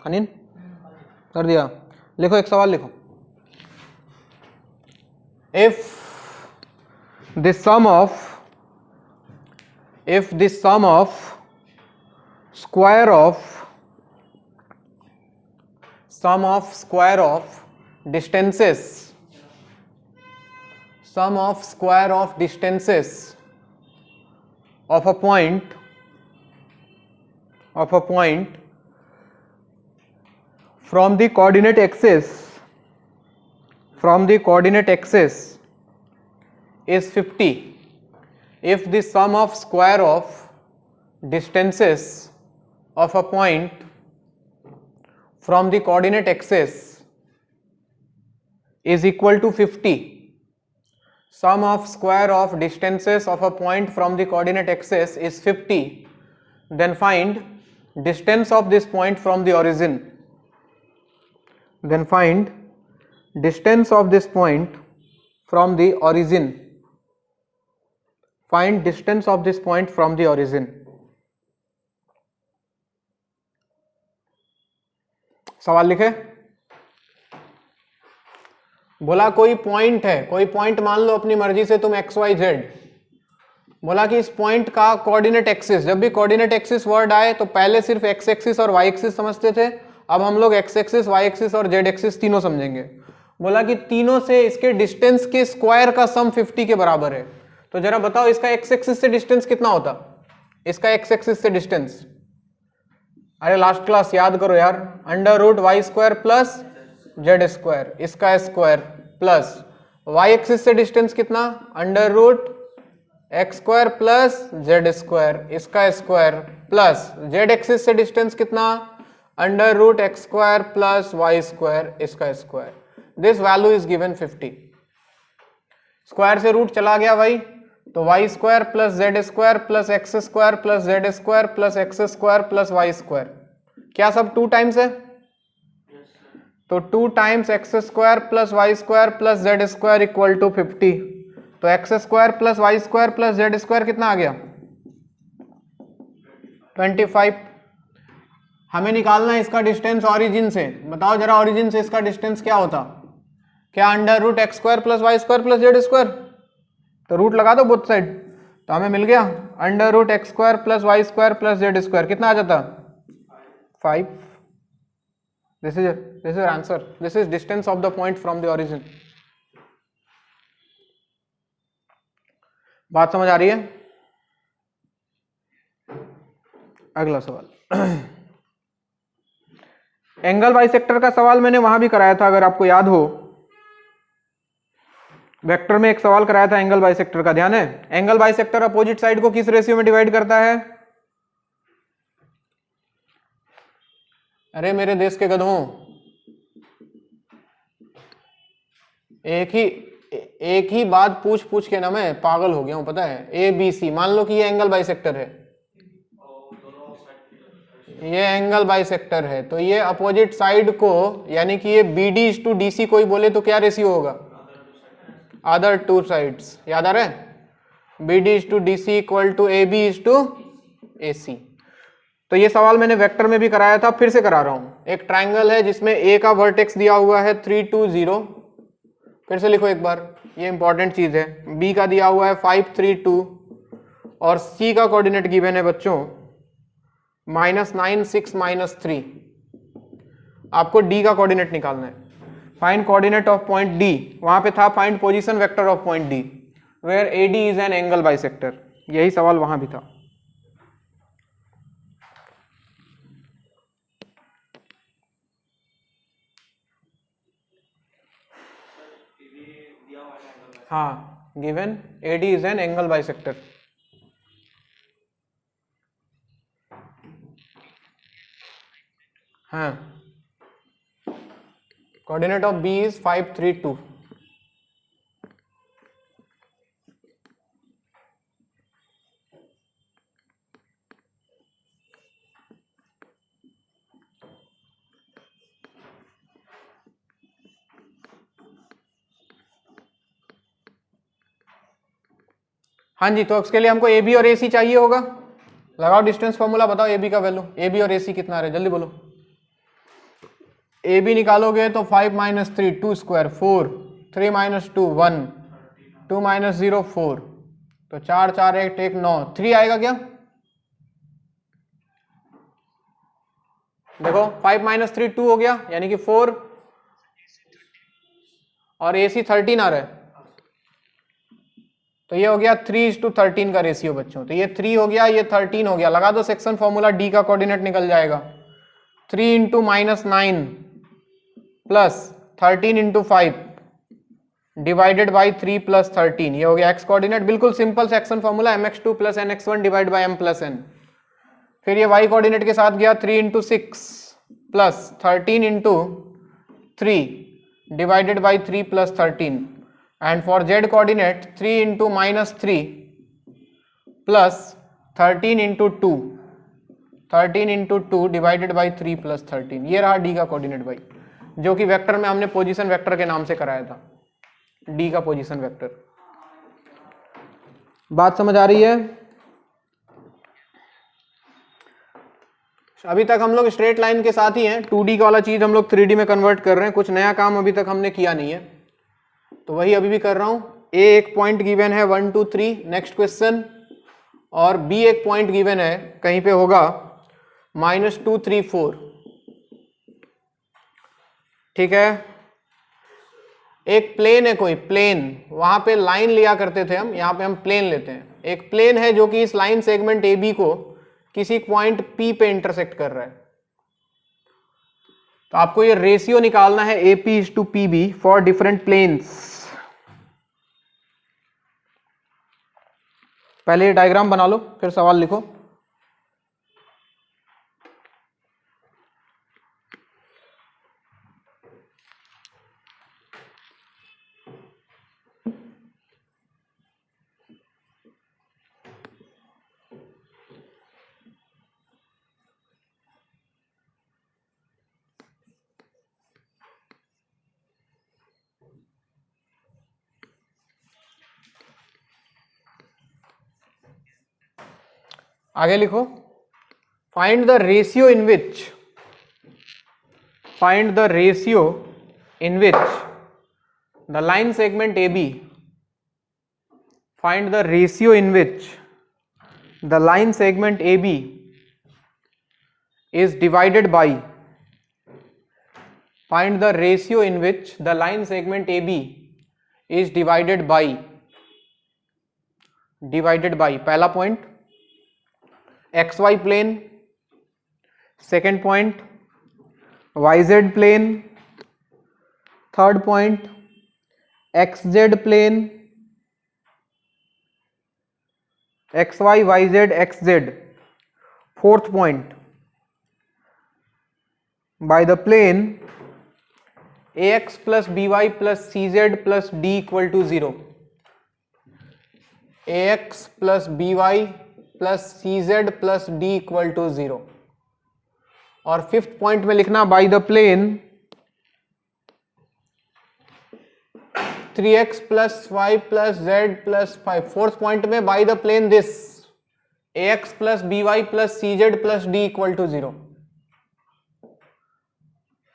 हनीन कर दिया। लिखो एक सवाल लिखो। If the sum of square of distances of a point from the coordinate axis is 50, if the sum of square of distances of a point from the coordinate axis is equal to 50, sum of square of distances of a point from the coordinate axis is 50, then find distance of this point from the origin. Find distance of this point from the origin. सवाल लिखे। बोला कोई point है, कोई point मान लो अपनी मर्जी से तुम एक्स वाई जेड, बोला कि इस पॉइंट का कोऑर्डिनेट एक्सिस, जब भी कोऑर्डिनेट एक्सिस वर्ड आए तो पहले सिर्फ एक्स एक्सिस और वाई एक्सिस समझते थे, अब हम लोग एक्स एक्सिस, वाई एक्सिस और जेड एक्सिस तीनों समझेंगे। बोला कि तीनों से इसके डिस्टेंस के स्क्वायर का सम 50 के बराबर है। तो जरा बताओ इसका एक्स एक्सिस से डिस्टेंस कितना होता, इसका एक्स एक्सिस से डिस्टेंस, अरे लास्ट क्लास याद करो यार, under root y square plus z square, इसका स्क्वायर प्लस वाई एक्सिस से डिस्टेंस कितना, under root x square plus z square, इसका स्क्वायर प्लस जेड एक्सिस से डिस्टेंस कितना, under root x square plus y square, इसका square. This value is given 50। Square से root चला गया भाई, तो y square plus z square plus x square plus z square plus x square plus y square, क्या सब 2 times है? तो 2 times x square plus y square plus z square equal to 50। तो x square plus y square plus z square कितना आ गया? 25। हमें निकालना है इसका डिस्टेंस ऑरिजिन से। बताओ जरा ऑरिजिन से इसका डिस्टेंस क्या होता? क्या under root x square plus y square plus z square? तो रूट लगा दो बोथ साइड, तो हमें मिल गया under root x square plus y square plus z square, कितना आ जाता? 5। This is answer, this is distance of the point from the origin. बात समझ आ रही है? अगला सवाल, एंगल बाइसेक्टर का सवाल मैंने वहां भी कराया था, अगर आपको याद हो, वेक्टर में एक सवाल कराया था एंगल बाइसेक्टर का, ध्यान है? एंगल बाइसेक्टर अपोजिट साइड को किस रेशियो में डिवाइड करता है? अरे मेरे देश के गधों, एक ही बात पूछ के ना मैं पागल हो गया हूं, पता है? ए बी सी, मान लो कि ये एंगल बाइसेक्टर है, ये एंगल बाइसेक्टर है, तो ये अपोजिट साइड को, यानी कि ये B D is to D C कोई बोले तो क्या रेशियो होगा? अदर 2 साइड्स, याद आ रहा है? B D is to D C equal to A B is to A C. तो ये सवाल मैंने वेक्टर में भी कराया था, फिर से करा रहा हूं। एक ट्राइंगल है जिसमें ए का वर्टेक्स दिया हुआ है 3 2 0, फिर से लिखो एक बार, ये इंपॉर्टेंट चीज है। बी का दिया हुआ है 5 3 2 और सी का कोऑर्डिनेट गिवन है बच्चों -9 6 -3। आपको डी का कोऑर्डिनेट निकालना है। Find coordinate of point D, वहां पे था find position vector of point D where AD is an angle bisector, यही सवाल वहां भी था। हाँ, given AD is an angle bisector. हाँ, कोऑर्डिनेट ऑफ बी इज 5 3 2। हाँ जी, तो उसके लिए हमको ए बी और ए सी चाहिए होगा। लगाओ डिस्टेंस फॉर्मूला, बताओ ए बी का वैल्यू, ए बी और ए सी कितना आ रहा है, जल्दी बोलो। ए बी निकालोगे तो 5 माइनस 3 2 स्क्वायर 4, 3 माइनस 2 1, 2 माइनस 0 4, तो 4 4 8 1 9, 3 आएगा क्या? देखो 5 माइनस 3 2 हो गया, यानी कि 4, और AC 13 आ रहा है, तो ये हो गया 3:13 का रेशियो बच्चों। तो ये 3 हो गया, ये 13 हो गया, लगा दो सेक्शन फॉर्मूला, डी का कोऑर्डिनेट निकल जाएगा 3 into minus 9 plus 13 into 5 divided by 3 plus 13, ये हो गया एक्स कोऑर्डिनेट। बिल्कुल simple section formula, mx2 plus nx1 divide by m plus n। फिर ये वाई कोऑर्डिनेट के साथ गया 3 into 6 plus 13 into 3 divided by 3 plus 13, and for z coordinate 3 into minus 3 plus 13 into 2, 13 into 2 divided by 3 plus 13, ये रहा d का coordinate भाई, जो कि वेक्टर में हमने पोजीशन वेक्टर के नाम से कराया था, d का पोजीशन वेक्टर। बात समझ आ रही है? अभी तक हम लोग स्ट्रेट लाइन के साथ ही हैं, 2D का वाला चीज हम लोग 3D में कन्वर्ट कर रहे हैं, कुछ नया काम अभी तक हमने किया नहीं है, तो वही अभी भी कर रहा हूं। A एक पॉइंट गिवन है 1 2 3, नेक्स्ट क्वेश्चन, और B एक पॉइंट गिवन है, कहीं पे होगा -2 3 4, ठीक है। एक प्लेन है, कोई प्लेन, वहां पे लाइन लिया करते थे हम, यहाँ पे हम प्लेन लेते हैं। एक प्लेन है जो कि इस लाइन सेगमेंट AB को किसी पॉइंट P पे इंटरसेक्ट कर रहा है, तो आपको ये रेशियो निकालना है AP is to PB for different planes. पहले ये डायग्राम बना लो, फिर सवाल लिखो। आगे लिखो, find the ratio in which, find the ratio in which the line segment AB, find the ratio in which the line segment AB is divided by, find the ratio in which the line segment AB is divided by, पहला point XY plane, second point YZ plane, third point XZ plane, XY YZ XZ, fourth point by the plane AX plus BY plus CZ plus D equal to 0, AX plus BY plus CZ plus D equal to 0। और fifth point में लिखना by the plane 3x plus y plus z plus 5। Fourth point में by the plane this AX plus BY plus CZ plus D equal to 0।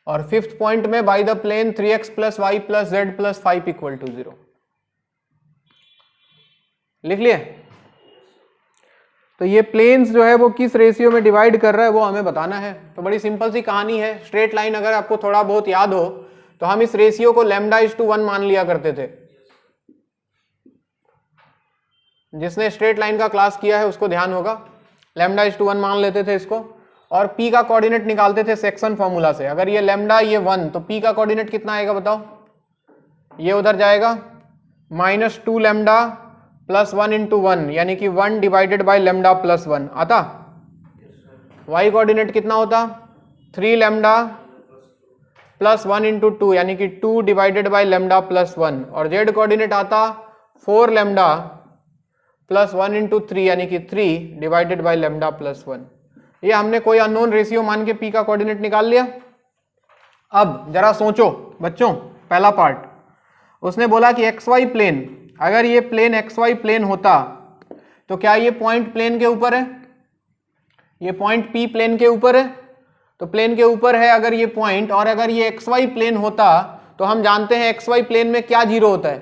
और fifth point में by the plane 3x plus y plus z plus 5 equal to 0। लिख लिए? तो ये planes जो है वो किस रेशियो में डिवाइड कर रहा है वो हमें बताना है। तो बड़ी सिंपल सी कहानी है, स्ट्रेट लाइन अगर आपको थोड़ा बहुत याद हो तो हम इस रेशियो को λ/1 मान लिया करते थे। जिसने स्ट्रेट लाइन का क्लास किया है उसको ध्यान होगा, λ/1 मान लेते थे इसको, और p का कोऑर्डिनेट निकालते थे सेक्शन फॉर्मूला से। अगर ये लैम्डा ये 1 तो p का कोऑर्डिनेट कितना आएगा बताओ? ये उधर जाएगा -2 लैम्डा प्लस 1 इंटू 1 यानी कि 1 डिवाइडेड बाई लैम्डा प्लस 1 आता। y कोऑर्डिनेट कितना होता? 3 लैम्डा प्लस 1 इंटू 2 यानी कि 2 डिवाइडेड बाई लैम्डा प्लस 1, और z कोऑर्डिनेट आता 4 लैम्डा प्लस 1 इंटू 3 यानी कि 3 डिवाइडेड बाई लैम्डा प्लस 1। ये हमने कोई अननोन रेशियो मान के p का कोऑर्डिनेट निकाल लिया। अब जरा सोचो बच्चों, पहला पार्ट उसने बोला कि xy प्लेन, अगर ये प्लेन xy प्लेन होता तो क्या ये पॉइंट प्लेन के ऊपर है? ये पॉइंट p प्लेन के ऊपर है? तो प्लेन के ऊपर है अगर ये पॉइंट, और अगर ये एक्स वाई प्लेन होता तो हम जानते हैं एक्स वाई प्लेन में क्या जीरो होता है,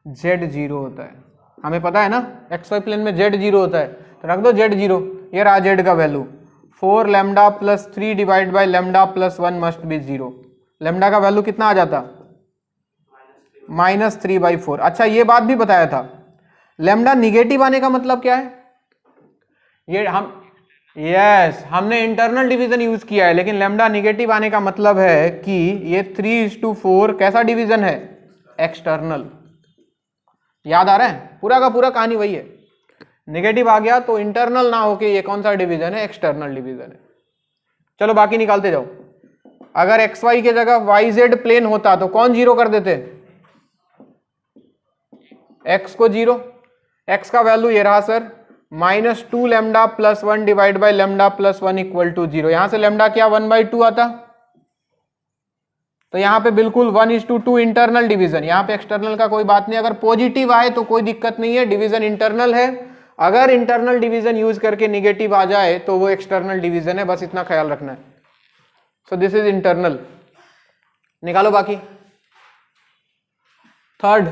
जेड जीरो होता है, हमें पता है ना एक्स वाई प्लेन में जेड जीरो होता है, तो रख दो जेड जीरो। ये रहा जेड का value 4 lambda plus 3 divide by lambda plus 1 must be zero. Lambda का वैल्यू कितना आ जाता, -3/4। अच्छा ये बात भी बताया था, लैम्डा निगेटिव आने का मतलब क्या है, ये हम हमने इंटरनल डिवीजन यूज किया है, लेकिन लैम्डा निगेटिव आने का मतलब है कि ये 3:4 कैसा डिवीजन है, एक्सटर्नल। याद आ रहा है, पूरा का पूरा कहानी वही है, निगेटिव आ गया तो इंटरनल ना होके ये कौन सा डिवीजन है, एक्सटर्नल डिवीजन है। चलो बाकी निकालते जाओ। अगर एक्स वाई के जगह वाई जेड प्लेन होता तो कौन जीरो कर देते, एक्स को जीरो। एक्स का वैल्यू ये रहा sir -2 lambda plus 1 divide by lambda plus 1 equal to 0। यहां से लैम्डा क्या 1/2 आता, तो यहां पे बिल्कुल 1:2 इंटरनल डिवीजन, यहां पे एक्सटर्नल का कोई बात नहीं। अगर पॉजिटिव आए तो कोई दिक्कत नहीं है, डिवीजन इंटरनल है। अगर इंटरनल डिवीजन यूज करके निगेटिव आ जाए तो वो एक्सटर्नल डिवीजन है, बस इतना ख्याल रखना है। So this is internal. निकालो बाकी। थर्ड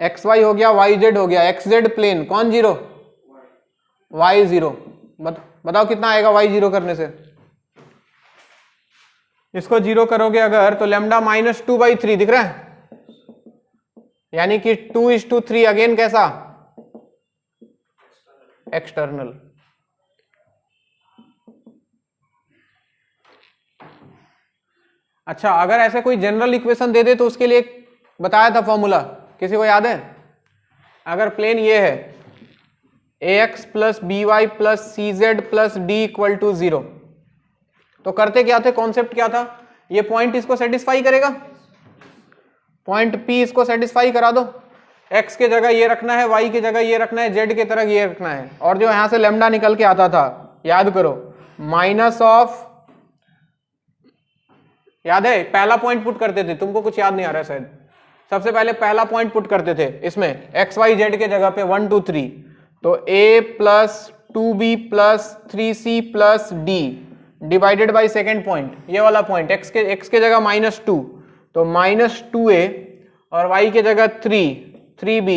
एक्स वाई हो गया, वाई जेड हो गया, एक्स जेड प्लेन कौन जीरो, वाई जीरो। बताओ कितना आएगा वाई जीरो करने से, इसको जीरो करोगे अगर तो लैम्डा -2/3 दिख रहा है, यानी कि 2:3 अगेन कैसा, एक्सटर्नल। अच्छा अगर ऐसे कोई जनरल इक्वेशन दे दे तो उसके लिए बताया था फॉर्मूला, किसी को याद है? अगर प्लेन ये है ax plus b y plus c z plus d equal to 0, तो करते क्या थे, कॉन्सेप्ट क्या था, ये पॉइंट इसको सेटिस्फाई करेगा, पॉइंट P इसको सेटिस्फाई करा दो, x के जगह ये रखना है, y की जगह ये रखना है, z की तरह ये रखना है, और जो यहां से लैम्डा निकल के आता था याद करो माइनस ऑफ, याद है पहला पॉइंट पुट करते थे, तुमको कुछ याद नहीं आ रहा है शायद, सबसे पहले पहला पॉइंट पुट करते थे इसमें एक्स वाई जेड के जगह पे 1 2 3, तो a plus 2b plus 3c plus d divided by second point, ये वाला पॉइंट x के जगह -2, तो -2a और y के जगह 3b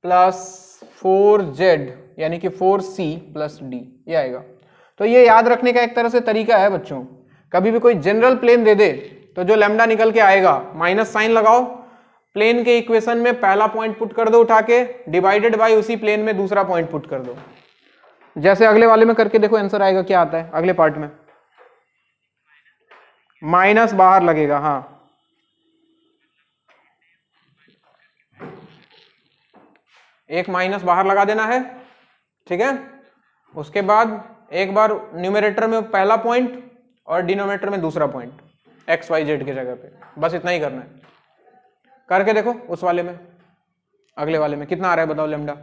प्लस 4z यानी कि 4c प्लस d, ये आएगा। तो ये याद रखने का एक तरह से तरीका है बच्चों, कभी भी कोई जनरल प्लेन दे दे तो जो लैम्डा निकल के आएगा माइनस साइन लगाओ, प्लेन के इक्वेशन में पहला पॉइंट पुट कर दो उठा के, डिवाइडेड बाय उसी प्लेन में दूसरा पॉइंट पुट कर दो। जैसे अगले वाले में करके देखो आंसर आएगा क्या आता है, अगले पार्ट में माइनस बाहर लगेगा, हाँ एक माइनस बाहर लगा देना है, ठीक है। उसके बाद एक बार न्यूमरेटर में पहला पॉइंट और डिनोमिनेटर में दूसरा पॉइंट एक्स वाई जेड की जगह पे, बस इतना ही करना है। करके देखो उस वाले में, अगले वाले में कितना आ रहा है बताओ लैम्डा,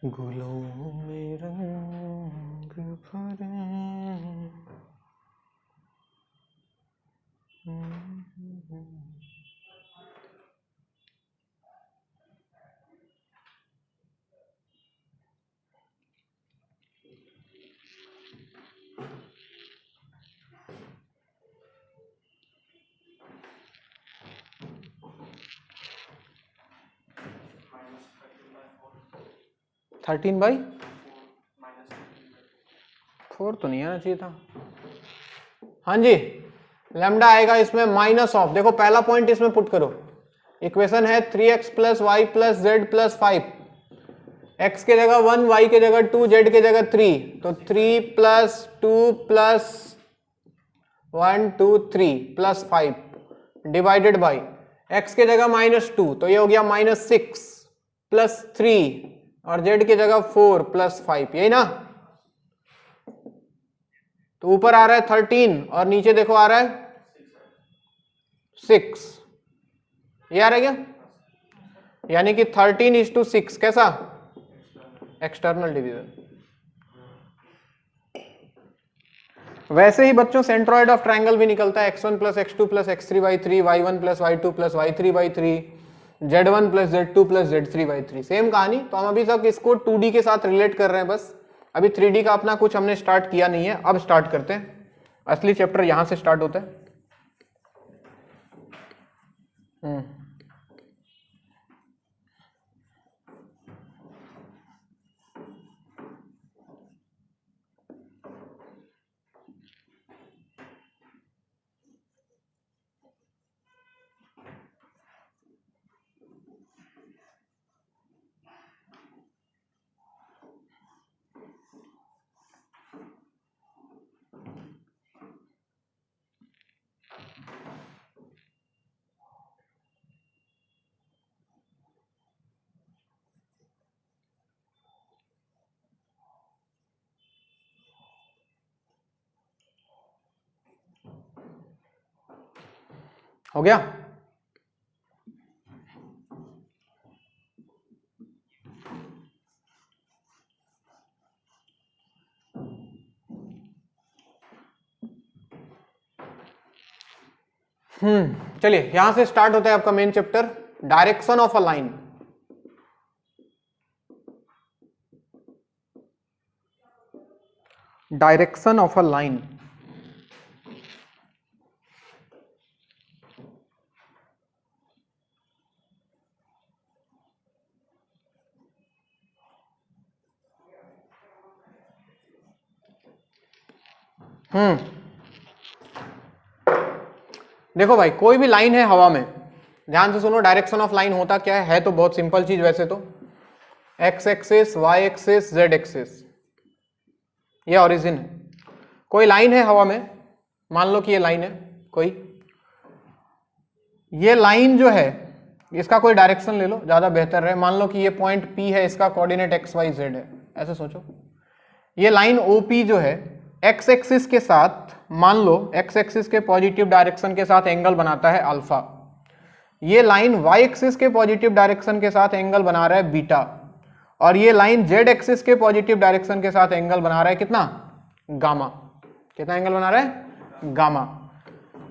गुलों में रंग भरे। -13/4 तो नहीं आना चाहिए था। हाँ जी, लैम्डा आएगा इसमें माइनस ऑफ, देखो पहला पॉइंट इसमें पुट करो, इक्वेशन है 3x plus y plus z plus 5, x के जगह 1, y के जगह 2, z के जगह 3, तो 3 plus 2 plus 1 2 3 plus 5 divided by x के जगह -2, तो ये हो गया -6 प्लस 3 और z की जगह 4 प्लस 5, यही ना। तो ऊपर आ रहा है 13 और नीचे देखो आ रहा है 6, ये आ रहा है क्या, यानी कि 13:6 कैसा, एक्सटर्नल डिवीजन। वैसे ही बच्चों सेंट्रॉइड ऑफ ट्रायंगल भी निकलता है x1 plus x2 plus x3/3, y1 plus y2 plus y3/3, z1 plus z2 plus z3/3। Same कहानी। तो हम अभी तक इसको 2D के साथ रिलेट कर रहे हैं बस, अभी 3D का अपना कुछ हमने स्टार्ट किया नहीं है। अब स्टार्ट करते हैं, असली चैप्टर यहां से स्टार्ट होता है। हो गया? चलिए यहां से स्टार्ट होता है आपका main chapter, direction of a line. Direction of a line. देखो भाई, कोई भी लाइन है हवा में, ध्यान से सुनो, डायरेक्शन ऑफ लाइन होता क्या है तो बहुत सिंपल चीज वैसे तो, x axis, y axis, z axis, ये ओरिजिन है। कोई लाइन है हवा में, मान लो कि ये लाइन है कोई, ये लाइन जो है इसका कोई डायरेक्शन ले लो, ज्यादा बेहतर है। मान लो कि ये पॉइंट P है, इसका कोऑर्डिनेट एक्स वाई जेड है, ऐसे सोचो। ये लाइन OP जो है एक्स एक्सिस के साथ, मान लो एक्स एक्सिस के पॉजिटिव डायरेक्शन के साथ एंगल बनाता है अल्फा। ये लाइन वाई एक्सिस के पॉजिटिव डायरेक्शन के साथ एंगल बना रहा है बीटा, और ये लाइन जेड एक्सिस के पॉजिटिव डायरेक्शन के साथ एंगल बना रहा है कितना, गामा। कितना एंगल बना रहा है, गामा।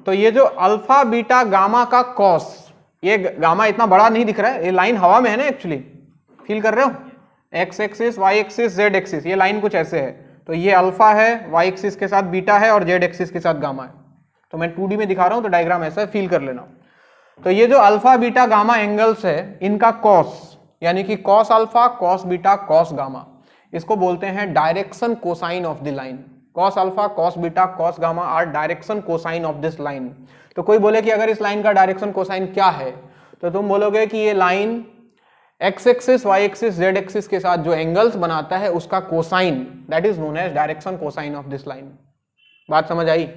तो ये जो अल्फा बीटा गामा का कॉस, ये गामा इतना बड़ा नहीं दिख रहा है, ये लाइन हवा में है ना एक्चुअली, फील कर रहे हो, x axis, y axis, z axis, ये लाइन कुछ ऐसे है। तो ये अल्फा है, वाई एक्सिस के साथ बीटा है, और जेड एक्सिस के साथ गामा है। तो मैं 2D में दिखा रहा हूं तो डायग्राम ऐसा है, फील कर लेना। तो ये जो अल्फा बीटा गामा एंगल्स है, इनका कॉस, यानी कि cos alpha, cos beta, cos gamma, इसको बोलते हैं direction cosine of the line. Cos alpha, cos beta, cos gamma are direction cosine of this line. तो कोई बोले कि अगर इस लाइन का डायरेक्शन कोसाइन क्या है, तो तुम बोलोगे कि ये line x axis, y axis, z axis के साथ जो एंगल्स बनाता है उसका cosine, that is known as direction cosine of this line. बात समझ आई?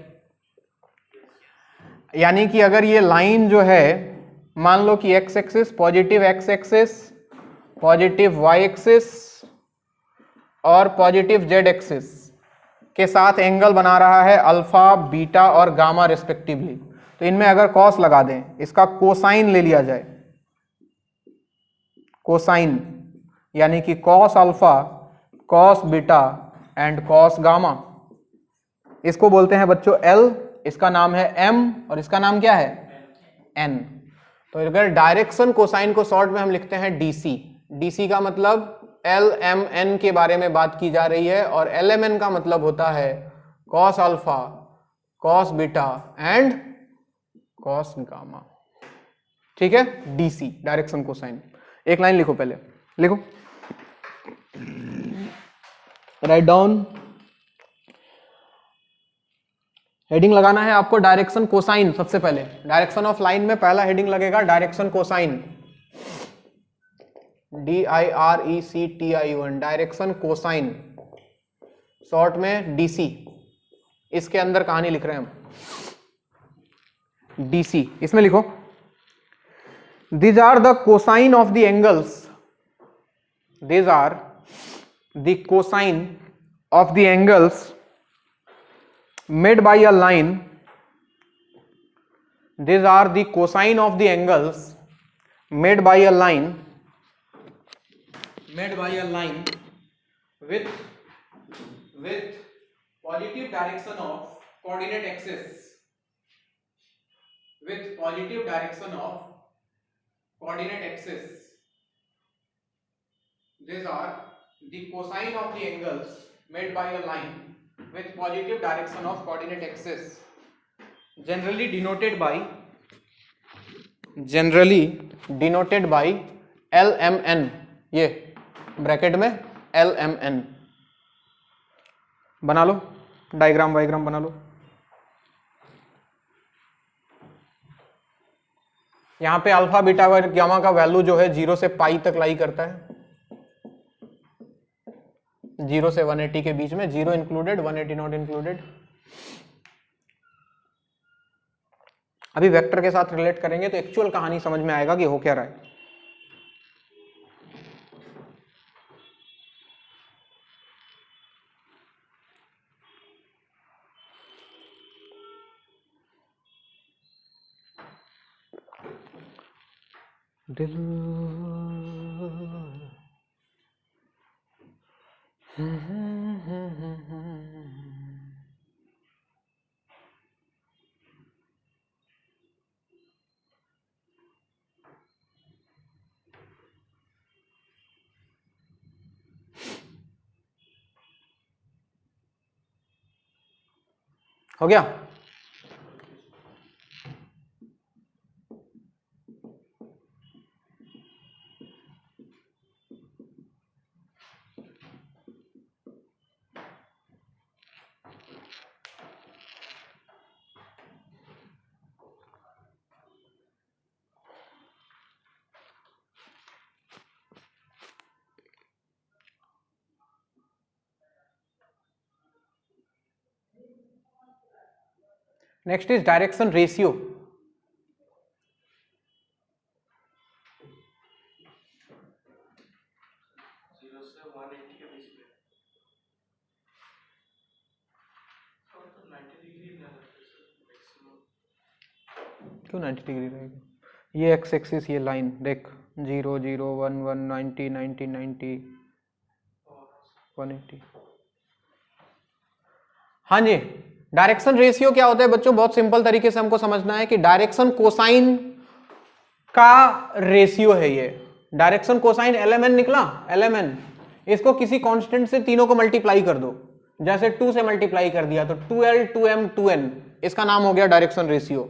यानी कि अगर ये लाइन जो है, मान लो कि x axis, positive x axis, positive y axis और पॉजिटिव जेड एक्सिस के साथ एंगल बना रहा है अल्फा, बीटा और गामा रिस्पेक्टिवली, तो इनमें अगर कॉस लगा दें, इसका कोसाइन ले लिया जाए, कोसाइन, यानी कि cos alpha, cos beta and cos gamma, इसको बोलते हैं बच्चों L, इसका नाम है M और इसका नाम क्या है N। तो अगर डायरेक्शन कोसाइन को शॉर्ट में हम लिखते हैं DC। DC का मतलब LMN के बारे में बात की जा रही है, और LMN का मतलब होता है cos alpha, cos beta and cos gamma. ठीक है, DC डायरेक्शन कोसाइन। एक लाइन लिखो, पहले लिखो, राइट डाउन, हेडिंग लगाना है आपको डायरेक्शन कोसाइन। सबसे पहले डायरेक्शन ऑफ लाइन में पहला हेडिंग लगेगा direction cosine, DIRECTION, direction cosine, short में DC। इसके अंदर कहानी लिख रहे हैं हम, DC, इसमें लिखो, these are the cosine of the angles, these are the cosine of the angles made by a line, these are the cosine of the angles made by a line with positive direction of coordinate axis, with positive direction of coordinate axis, these are the cosine of the angles made by a line with positive direction of coordinate axis, generally denoted by LMN, ये bracket में LMN बना लो, diagram वाइग्राम बना लो। यहां पे alpha beta व gamma का value जो है 0 से पाई तक लाई करता है, 0 से 180 के बीच में, 0 इंक्लूडेड 180 नॉट इंक्लूडेड। अभी वेक्टर के साथ रिलेट करेंगे तो एक्चुअल कहानी समझ में आएगा कि हो क्या रहा है। दिल हो गया। Next is direction ratio. क्यों 90 डिग्री रहेगी? ये एक्स एक्सिस, ये लाइन देख, 0 0 1 1 90 90 90 180। हाँ जी, डायरेक्शन रेशियो क्या होता है बच्चों? बहुत सिंपल तरीके से हमको समझना है कि डायरेक्शन कोसाइन का रेशियो है ये। डायरेक्शन कोसाइन LMN निकला, LMN, इसको किसी कांस्टेंट से तीनों को मल्टीप्लाई कर दो, जैसे 2 से मल्टीप्लाई कर दिया तो 2L 2M 2N, इसका नाम हो गया डायरेक्शन रेशियो।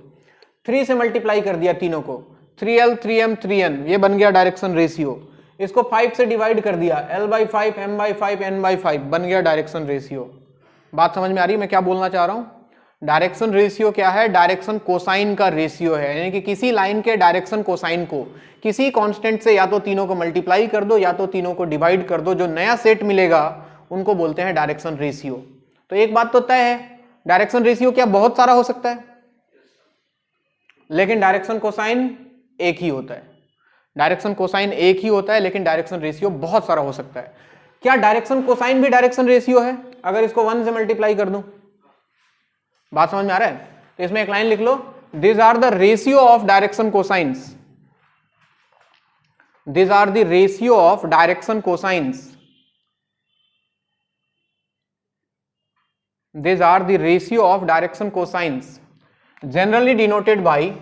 3 से मल्टीप्लाई कर दिया तीनों को, 3L 3M 3N, ये बन गया डायरेक्शन रेशियो। इसको 5 से डिवाइड कर दिया, L/5 M/5 N/5, बन गया डायरेक्शन रेशियो। बात समझ में आ रही है मैं क्या बोलना चाह रहा हूं? डायरेक्शन रेशियो क्या है? डायरेक्शन कोसाइन का रेशियो है, यानी कि किसी लाइन के डायरेक्शन कोसाइन को किसी कांस्टेंट से या तो तीनों को मल्टीप्लाई कर दो या तो तीनों को डिवाइड कर दो, जो नया सेट मिलेगा उनको बोलते हैं डायरेक्शन रेशियो। तो एक बात तो तय है, डायरेक्शन रेशियो क्या बहुत सारा हो सकता है, लेकिन डायरेक्शन कोसाइन एक ही होता है। डायरेक्शन कोसाइन एक ही होता है, लेकिन डायरेक्शन रेशियो बहुत सारा हो सकता है। क्या डायरेक्शन कोसाइन भी डायरेक्शन रेशियो है अगर इसको 1 से मल्टीप्लाई कर दूं? बात समझ में आ रहा है? तो इसमें एक लाइन लिख लो, this are the ratio of direction cosines, this are the ratio of direction cosines, this are the ratio of direction cosines, generally denoted by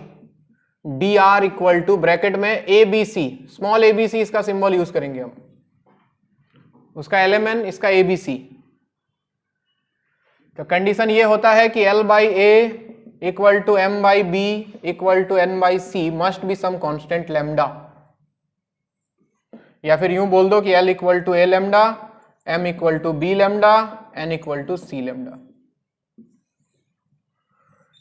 dr equal to bracket में ABC, स्मॉल ABC इसका symbol use करेंगे हम, उसका LMN, इसका ABC। तो condition ये होता है कि L/A equal to M/B equal to N/C must be some constant lambda, या फिर यूं बोल दो कि L equal to A lambda, M equal to B lambda, N equal to C lambda,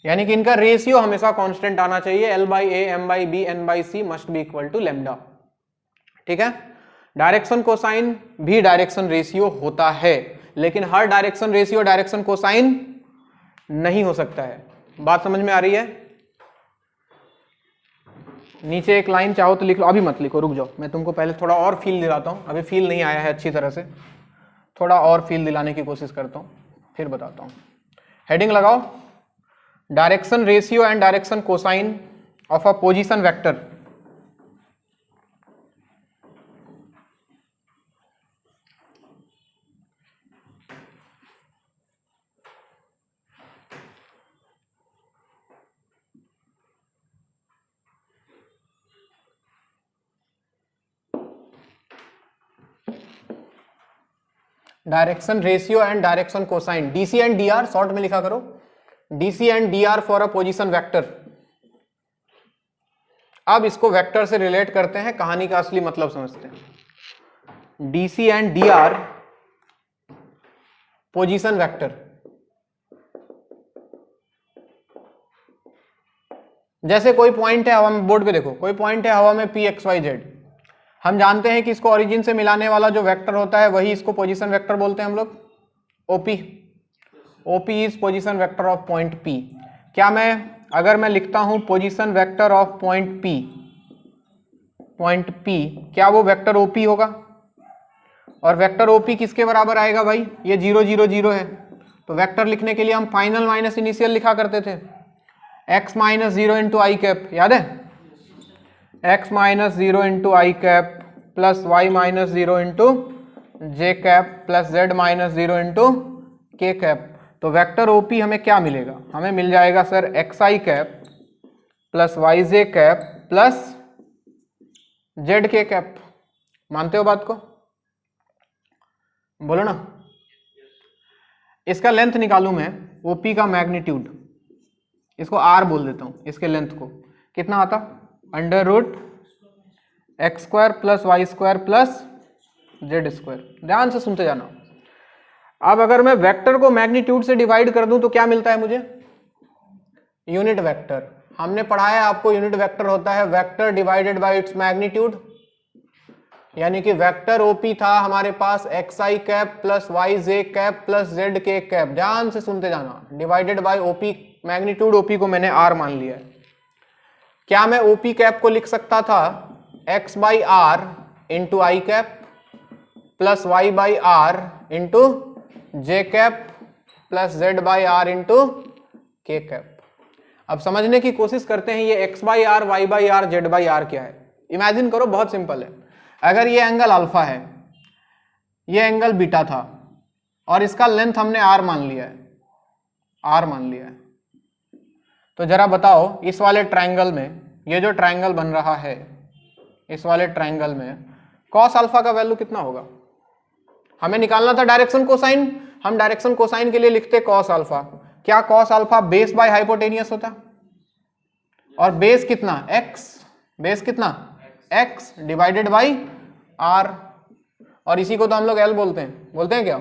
यानी कि इनका रेशियो हमेशा कांस्टेंट आना चाहिए। L/A M/B N/C must be equal to lambda. ठीक है, डायरेक्शन कोसाइन भी डायरेक्शन रेशियो होता है, लेकिन हर डायरेक्शन रेशियो डायरेक्शन कोसाइन नहीं हो सकता है। बात समझ में आ रही है? नीचे एक लाइन चाहो तो लिख लो, अभी मत लिखो, रुक जाओ, मैं तुमको पहले थोड़ा और फील दिलाता हूं, अभी फील नहीं आया है अच्छी तरह से, थोड़ा और फील दिलाने की कोशिश करता हूं, फिर बताता हूं। हेडिंग लगाओ, direction ratio and direction cosine of a position vector. Direction ratio and direction cosine, DC and DR short में लिखा करो, DC and DR for a position vector. अब इसको वेक्टर से रिलेट करते हैं, कहानी का असली मतलब समझते हैं। DC and DR position vector, जैसे कोई पॉइंट है हवा में, बोर्ड पे देखो, कोई पॉइंट है हवा में पी एक्स वाई जेड, हम जानते हैं कि इसको ओरिजिन से मिलाने वाला जो वेक्टर होता है वही इसको पोजीशन वेक्टर बोलते हैं हम लोग, OP. OP is position vector of point P. क्या मैं, अगर मैं लिखता हूं position vector of point P, क्या वो वेक्टर ओपी होगा? और वेक्टर ओपी किसके बराबर आएगा भाई? ये 0 0 0 है, तो वेक्टर लिखने के लिए हम फाइनल माइनस इनिशियल लिखा करते थे, x minus 0 into i cap, याद है? x minus 0 into i cap plus y minus 0 into j cap plus z minus 0 into k cap. तो वेक्टर ओपी हमें क्या मिलेगा? हमें मिल जाएगा sir x i cap plus y j cap plus z k cap. मानते हो बात को? बोलो ना। इसका लेंथ निकालूं मैं, ओपी का मैग्नीट्यूड, इसको आर बोल देता हूं, इसके लेंथ को कितना आता? Under root x square plus y square plus z square. ध्यान से सुनते जाना। अब अगर मैं वेक्टर को मैग्नीट्यूड से डिवाइड कर दूं तो क्या मिलता है मुझे? Unit vector. हमने पढ़ा है आपको, यूनिट वेक्टर होता है vector divided by its magnitude, यानी कि वेक्टर ओपी था हमारे पास x i cap plus y j cap plus z k cap. ध्यान से सुनते जाना, divided by OP, magnitude OP को मैंने आर मान लिया है। क्या मैं ओपी कैप को लिख सकता था x by r into i cap plus y by r into j cap plus z by r into k cap? अब समझने की कोशिश करते हैं, ये x by r, y by r, z by r क्या है? इमेजिन करो, बहुत सिंपल है। अगर ये एंगल अल्फा है, ये एंगल बीटा था, और इसका लेंथ हमने आर मान लिया है, आर मान लिया है, तो जरा बताओ इस वाले ट्रायंगल में, ये जो ट्रायंगल बन रहा है, इस वाले ट्रायंगल में कॉस अल्फा का वैल्यू कितना होगा? हमें निकालना था डायरेक्शन कोसाइन, हम डायरेक्शन कोसाइन के लिए लिखते कॉस अल्फा। क्या cos alpha base by hypotenuse होता? और बेस कितना? एक्स। बेस कितना? एक्स डिवाइडेड बाई आर, और इसी को तो हम लोग एल बोलते हैं क्या?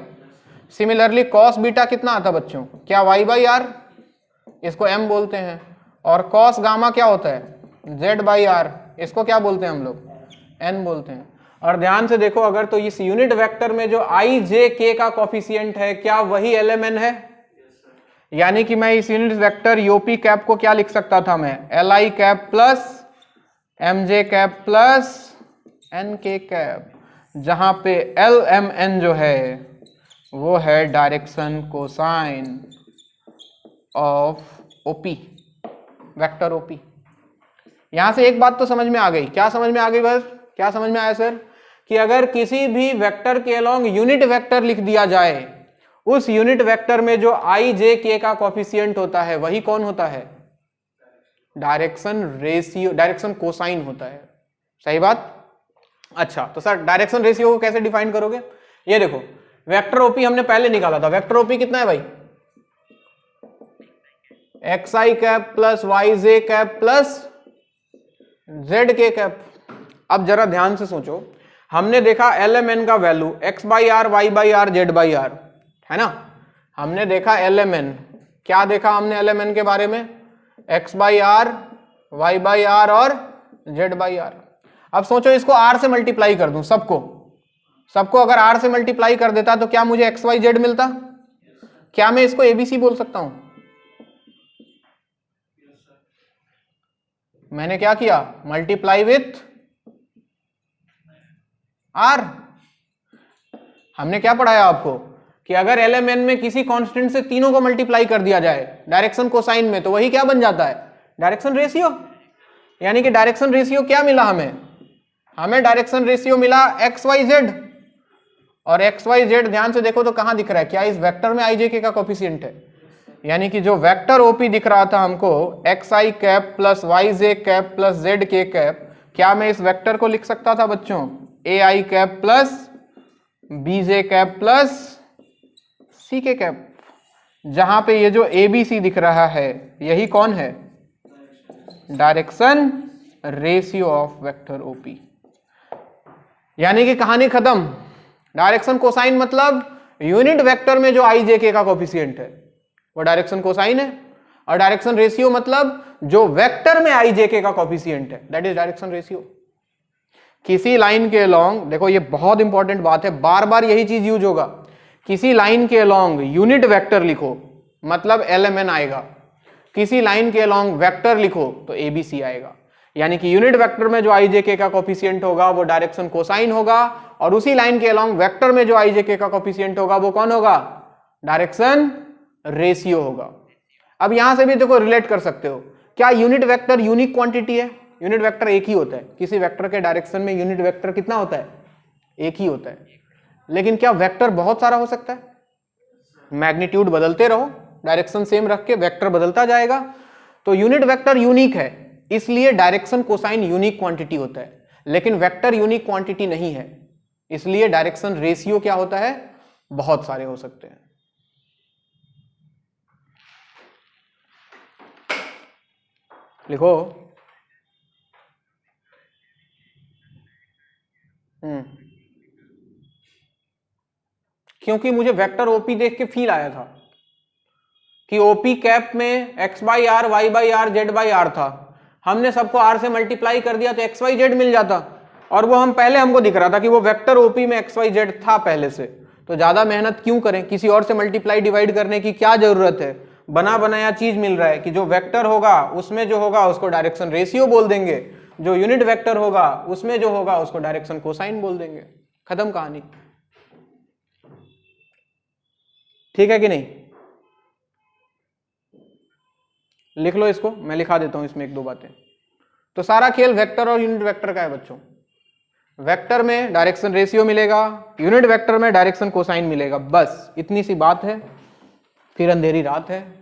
सिमिलरली कॉस बीटा कितना आता बच्चों? क्या वाई बाई आर, इसको एम बोलते हैं। और कॉस गामा क्या होता है? जेड बाई आर, इसको क्या बोलते हैं हम लोग? एन बोलते हैं। और ध्यान से देखो, अगर तो इस यूनिट वेक्टर में जो आई जे के का कोफिशिएंट है, क्या वही एल एम एन है? यानी कि मैं इस यूनिट वेक्टर यूपी कैप को क्या लिख सकता था? मैं l i cap plus m j cap plus n k cap, जहां पे एल एम एन जो है वो है direction cosine of OP, vector OP. यहां से एक बात तो समझ में आ गई। क्या समझ में आ गई? बस क्या समझ में आया सर? कि अगर किसी भी वेक्टर के अलोंग यूनिट वेक्टर लिख दिया जाए, उस यूनिट वेक्टर में जो आई जे के का कोफिशिएंट होता है वही कौन होता है? डायरेक्शन रेशियो, डायरेक्शन कोसाइन होता है। सही बात? अच्छा, तो सर डायरेक्शन रेशियो को कैसे डिफाइन करोगे? ये देखो, वेक्टर ओपी हमने पहले निकाला था। वेक्टर ओपी कितना है भाई? X i cap plus y j cap plus z k cap. अब जरा ध्यान से सोचो, हमने देखा एल एम एन का value x by r, y by r, z by r, है ना? हमने देखा एल एम एन। क्या देखा हमने एल एम एन के बारे में? X by r, y by r और जेड बाई आर। अब सोचो इसको आर से मल्टीप्लाई कर दूं, सबको अगर आर से मल्टीप्लाई कर देता तो क्या मुझे एक्स वाई जेड मिलता? क्या मैं इसको एबीसी बोल सकता हूं? मैंने क्या किया? Multiply with r. हमने क्या पढ़ाया आपको कि अगर एल एम एन में किसी कांस्टेंट से तीनों को मल्टीप्लाई कर दिया जाए डायरेक्शन कोसाइन में, तो वही क्या बन जाता है? Direction ratio. यानी कि डायरेक्शन रेशियो क्या मिला हमें? हमें डायरेक्शन रेशियो मिला एक्स वाई जेड। और एक्स वाई जेड ध्यान से देखो तो कहां दिख रहा है? क्या इस वेक्टर में आई जे के का कोफिशिएंट है? यानी कि जो वेक्टर ओपी दिख रहा था हमको x i cap plus y j cap plus z k cap, क्या मैं इस वेक्टर को लिख सकता था बच्चों? A i cap plus b j cap plus c k cap, जहां पे ये जो ए बी सी दिख रहा है यही कौन है, direction ratio of vector OP. यानी कि कहानी खत्म। डायरेक्शन कोसाइन मतलब यूनिट वेक्टर में जो आई जे के का कोफिशिएंट है वो डायरेक्शन कोसाइन है, और डायरेक्शन रेशियो मतलब जो वेक्टर में आई जे के का कोफिशिएंट है, दैट इज डायरेक्शन रेशियो। किसी लाइन के अलोंग, देखो ये बहुत इंपॉर्टेंट बात है, बार बार यही चीज यूज होगा, किसी लाइन के अलोंग यूनिट वेक्टर लिखो मतलब LMN आएगा, किसी लाइन के अलोंग वेक्टर लिखो तो ABC आएगा। यानी कि यूनिट वेक्टर में जो IJK का कोफिशिएंट होगा वो डायरेक्शन कोसाइन होगा, और उसी लाइन के अलोंग वेक्टर में जो IJK का कोफिशिएंट होगा वो कौन होगा, डायरेक्शन रेशियो होगा। अब यहां से भी देखो रिलेट कर सकते हो, क्या यूनिट वेक्टर यूनिक क्वांटिटी है? यूनिट वेक्टर एक ही होता है, किसी वेक्टर के डायरेक्शन में यूनिट वेक्टर कितना होता है, एक ही होता है। लेकिन क्या वेक्टर बहुत सारा हो सकता है? मैग्नीट्यूड बदलते रहो, डायरेक्शन सेम रख के वेक्टर बदलता जाएगा। तो यूनिट वेक्टर यूनिक है, इसलिए डायरेक्शन कोसाइन यूनिक क्वांटिटी होता है, लेकिन वेक्टर यूनिक क्वांटिटी नहीं है, इसलिए डायरेक्शन रेशियो क्या होता है, बहुत सारे हो सकते हैं। लिखो क्योंकि मुझे वेक्टर ओपी देख के फील आया था कि ओपी कैप में x by r, y by r, z by r था, हमने सबको आर से मल्टीप्लाई कर दिया तो एक्स वाई जेड मिल जाता, और वो हम पहले हमको दिख रहा था कि वो वेक्टर ओपी में एक्स वाई जेड था पहले से, तो ज्यादा मेहनत क्यों करें, किसी और से मल्टीप्लाई डिवाइड करने की क्या जरूरत है, बना बनाया चीज मिल रहा है कि जो वेक्टर होगा उसमें जो होगा उसको डायरेक्शन रेशियो बोल देंगे, जो यूनिट वेक्टर होगा उसमें जो होगा उसको डायरेक्शन कोसाइन बोल देंगे, खत्म कहानी। ठीक है कि नहीं? लिख लो इसको, मैं लिखा देता हूं इसमें एक दो बातें। तो सारा खेल वेक्टर और यूनिट वेक्टर का है बच्चों। वेक्टर में डायरेक्शन रेशियो मिलेगा, यूनिट वेक्टर में डायरेक्शन कोसाइन मिलेगा, बस इतनी सी बात है, फिर अंधेरी रात है।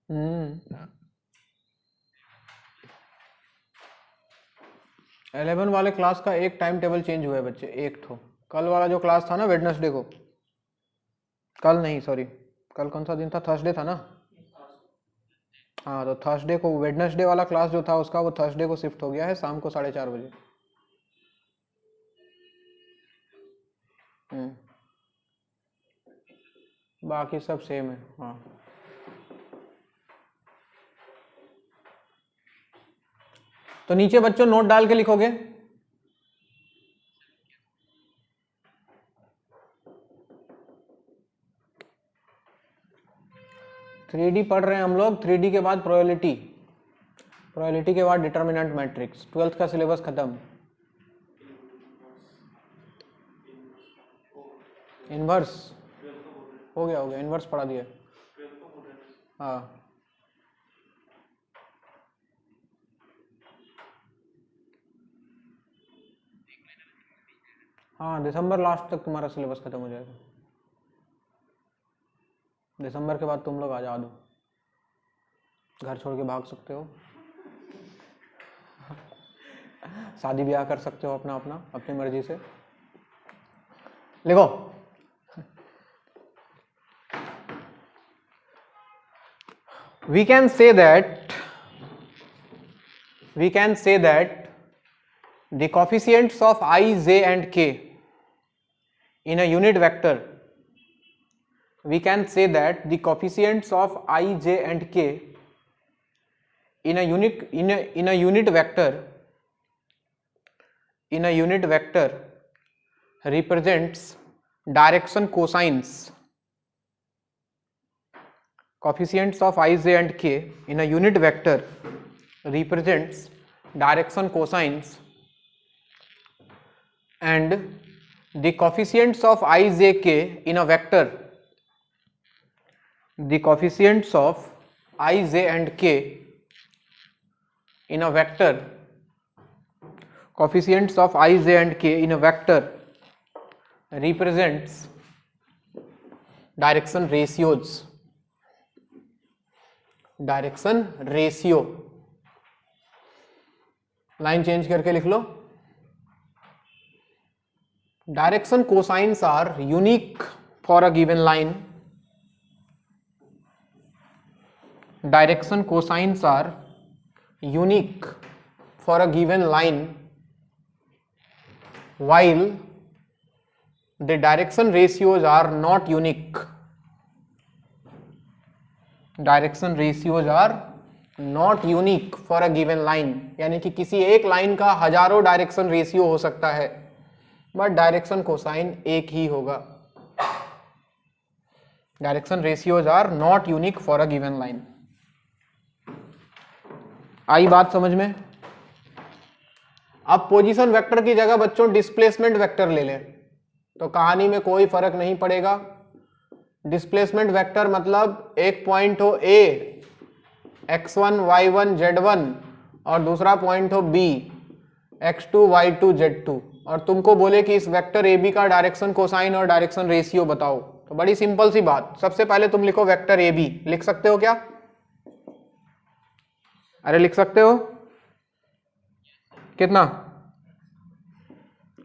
हम्म 11 वाले क्लास का एक टाइम टेबल चेंज हुआ है बच्चे, एक तो कल वाला जो क्लास था ना वेडनेसडे को, कल नहीं सॉरी, कल कौन सा दिन था, थर्सडे था ना, हाँ तो थर्सडे को वेडनेसडे वाला क्लास जो था उसका वो थर्सडे को शिफ्ट हो गया है शाम को 4:30 बजे। बाकी सब सेम है। हाँ तो नीचे बच्चों नोट डाल के लिखोगे। थ्री डी पढ़ रहे हैं हम लोग, 3D के बाद प्रोबेबिलिटी, प्रोबेबिलिटी के बाद डिटर्मिनेंट मैट्रिक्स, 12th का सिलेबस खत्म। इनवर्स हो गया इनवर्स पढ़ा दिया। हाँ हाँ दिसंबर लास्ट तक तुम्हारा सिलेबस खत्म हो जाएगा, दिसंबर के बाद तुम लोग आजाद हो, घर छोड़ के भाग सकते हो, शादी ब्याह कर सकते हो अपना अपना अपनी मर्जी से। लिखो we can say that the coefficients of I, j and k in a unit vector, we can say that the coefficients of I, j and k in a unit vector represents direction cosines. Coefficients of I, j and k in a unit vector represents direction cosines, and the coefficients of I, j, k in a vector, the coefficients of I, j and k in a vector, coefficients of I, j and k in a vector represents direction ratios. Direction ratio, line change करके लिख लो, direction cosines are unique for a given line. Direction cosines are unique for a given line while the direction ratios are not unique. Direction ratios are not unique for a given line. यानी कि किसी एक line का हजारों direction ratio हो सकता है, but direction cosine एक ही होगा. Direction ratios are not unique for a given line. आई बात समझ में? अब पोजीशन वेक्टर की जगह बच्चों डिस्प्लेसमेंट वेक्टर ले लें तो कहानी में कोई फर्क नहीं पड़ेगा. डिस्प्लेसमेंट वेक्टर मतलब एक पॉइंट हो A x1 y1 z1 और दूसरा पॉइंट हो B x2 y2 z2 और तुमको बोले कि इस वेक्टर AB का डायरेक्शन कोसाइन और डायरेक्शन रेशियो बताओ. तो बड़ी सिंपल सी बात, सबसे पहले तुम लिखो वेक्टर AB. लिख सकते हो क्या? अरे लिख सकते हो. कितना?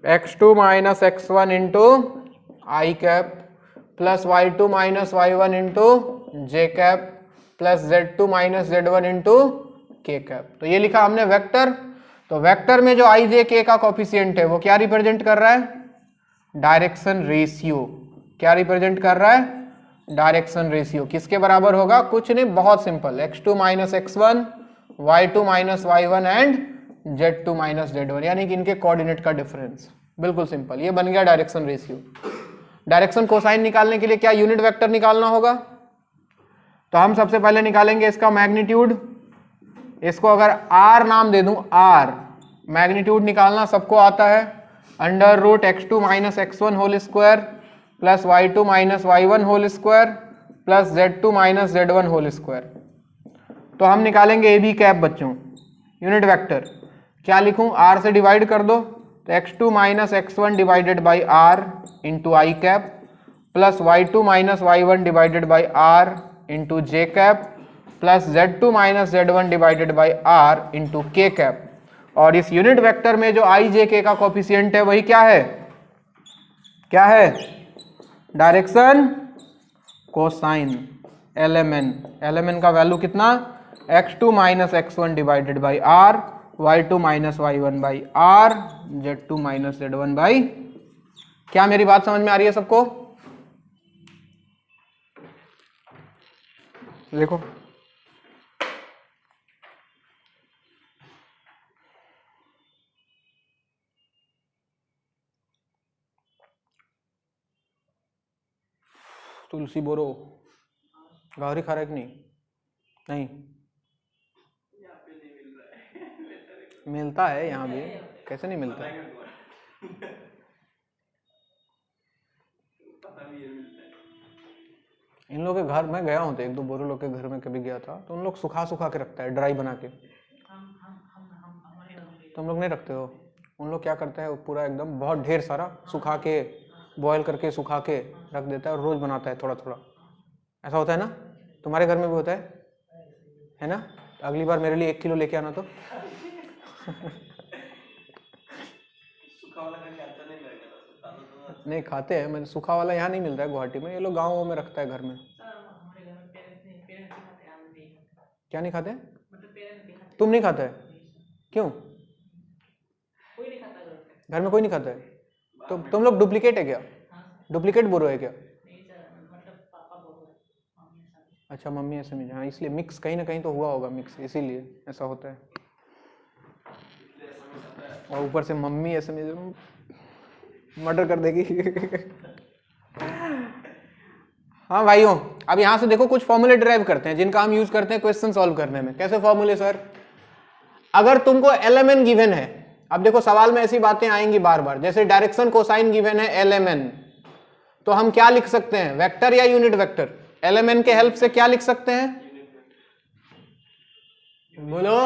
x2 minus x1 into i cap plus y2 minus y1 into j cap plus z2 minus z1 into k cap. तो ये लिखा हमने वेक्टर. तो वेक्टर में जो आई जे के का कॉफिशिएंट है वो क्या रिप्रेजेंट कर रहा है? Direction ratio. क्या रिप्रेजेंट कर रहा है? Direction ratio. किसके बराबर होगा? कुछ नहीं, बहुत simple, x2 minus x1 y2 minus y1 and z2 minus z1, यानी कि इनके कोऑर्डिनेट का डिफरेंस. बिल्कुल सिंपल, ये बन गया डायरेक्शन रेशियो. डायरेक्शन कोसाइन निकालने के लिए क्या यूनिट वेक्टर निकालना होगा? तो हम सबसे पहले निकालेंगे इसका मैग्नीट्यूड. इसको अगर r नाम दे दूं, r मैग्नीट्यूड निकालना सबको आता है. Under root x2 minus x1 whole square plus y2 minus y1 whole square plus z2 minus z1 whole square. तो हम निकालेंगे AB कैप बच्चों, यूनिट वेक्टर. क्या लिखूं? r से डिवाइड कर दो तो x2 minus x1 divided by r into i cap plus y2 minus y1 divided by r into j cap plus z2 minus z1 divided by r into k cap. और इस unit vector में जो आई जे के का coefficient है वही क्या है? क्या है? Direction cosine LMN. LMN का वैल्यू कितना? x2 minus x1 divided by r, y2 minus y1 by r, z2 minus z1 by. क्या मेरी बात समझ में आ रही है सबको? देखो तुलसी बोरो गौरी खा रहा है कि नहीं? नहीं मिलता है यहाँ भी, कैसे नहीं मिलता है? इन लोगों के घर में गया हूँ तो एक दो बोरो लोग के घर में कभी गया था तो उन लोग सुखा सुखा के रखता है, ड्राई बना के. तुम लोग नहीं रखते हो? उन लोग क्या करते हैं, पूरा एकदम बहुत ढेर सारा सुखा के बॉयल करके सुखा के रख देता है और रोज बनाता है थोड़ा थोड़ा. ऐसा होता है ना? तुम्हारे घर में भी होता है ना? तो अगली बार मेरे लिए 1 किलो लेके आना. तो नहीं खाते हैं, मैंने सूखा वाला यहाँ नहीं मिलता है गुवाहाटी में, ये लोग गाँव में रखता है घर में. क्या नहीं खाते? तुम नहीं खाते? क्यों? घर में कोई नहीं खाता है? तो तुम लोग डुप्लीकेट है क्या? डुप्लीकेट बोरो है क्या? अच्छा, मम्मी ऐसे में, हाँ इसलिए मिक्स कहीं ना कहीं तो हुआ होगा मिक्स, इसीलिए ऐसा होता है। और ऊपर से मम्मी ऐसे में मर्डर कर देगी। हाँ भाइयों, अब यहां से देखो कुछ फॉर्मूले डिराइव करते हैं जिनका हम यूज करते हैं क्वेश्चन सॉल्व करने में। कैसे फॉर्मूले सर? अगर तुमको LMN गिवन है, अब देखो सवाल में ऐसी बातें आएंगी बार बार, जैसे डायरेक्शन कोसाइन गिवन है LMN, तो हम क्या लिख सकते हैं, वेक्टर या यूनिट वेक्टर? LMN के हेल्प से क्या लिख सकते हैं? बोलो,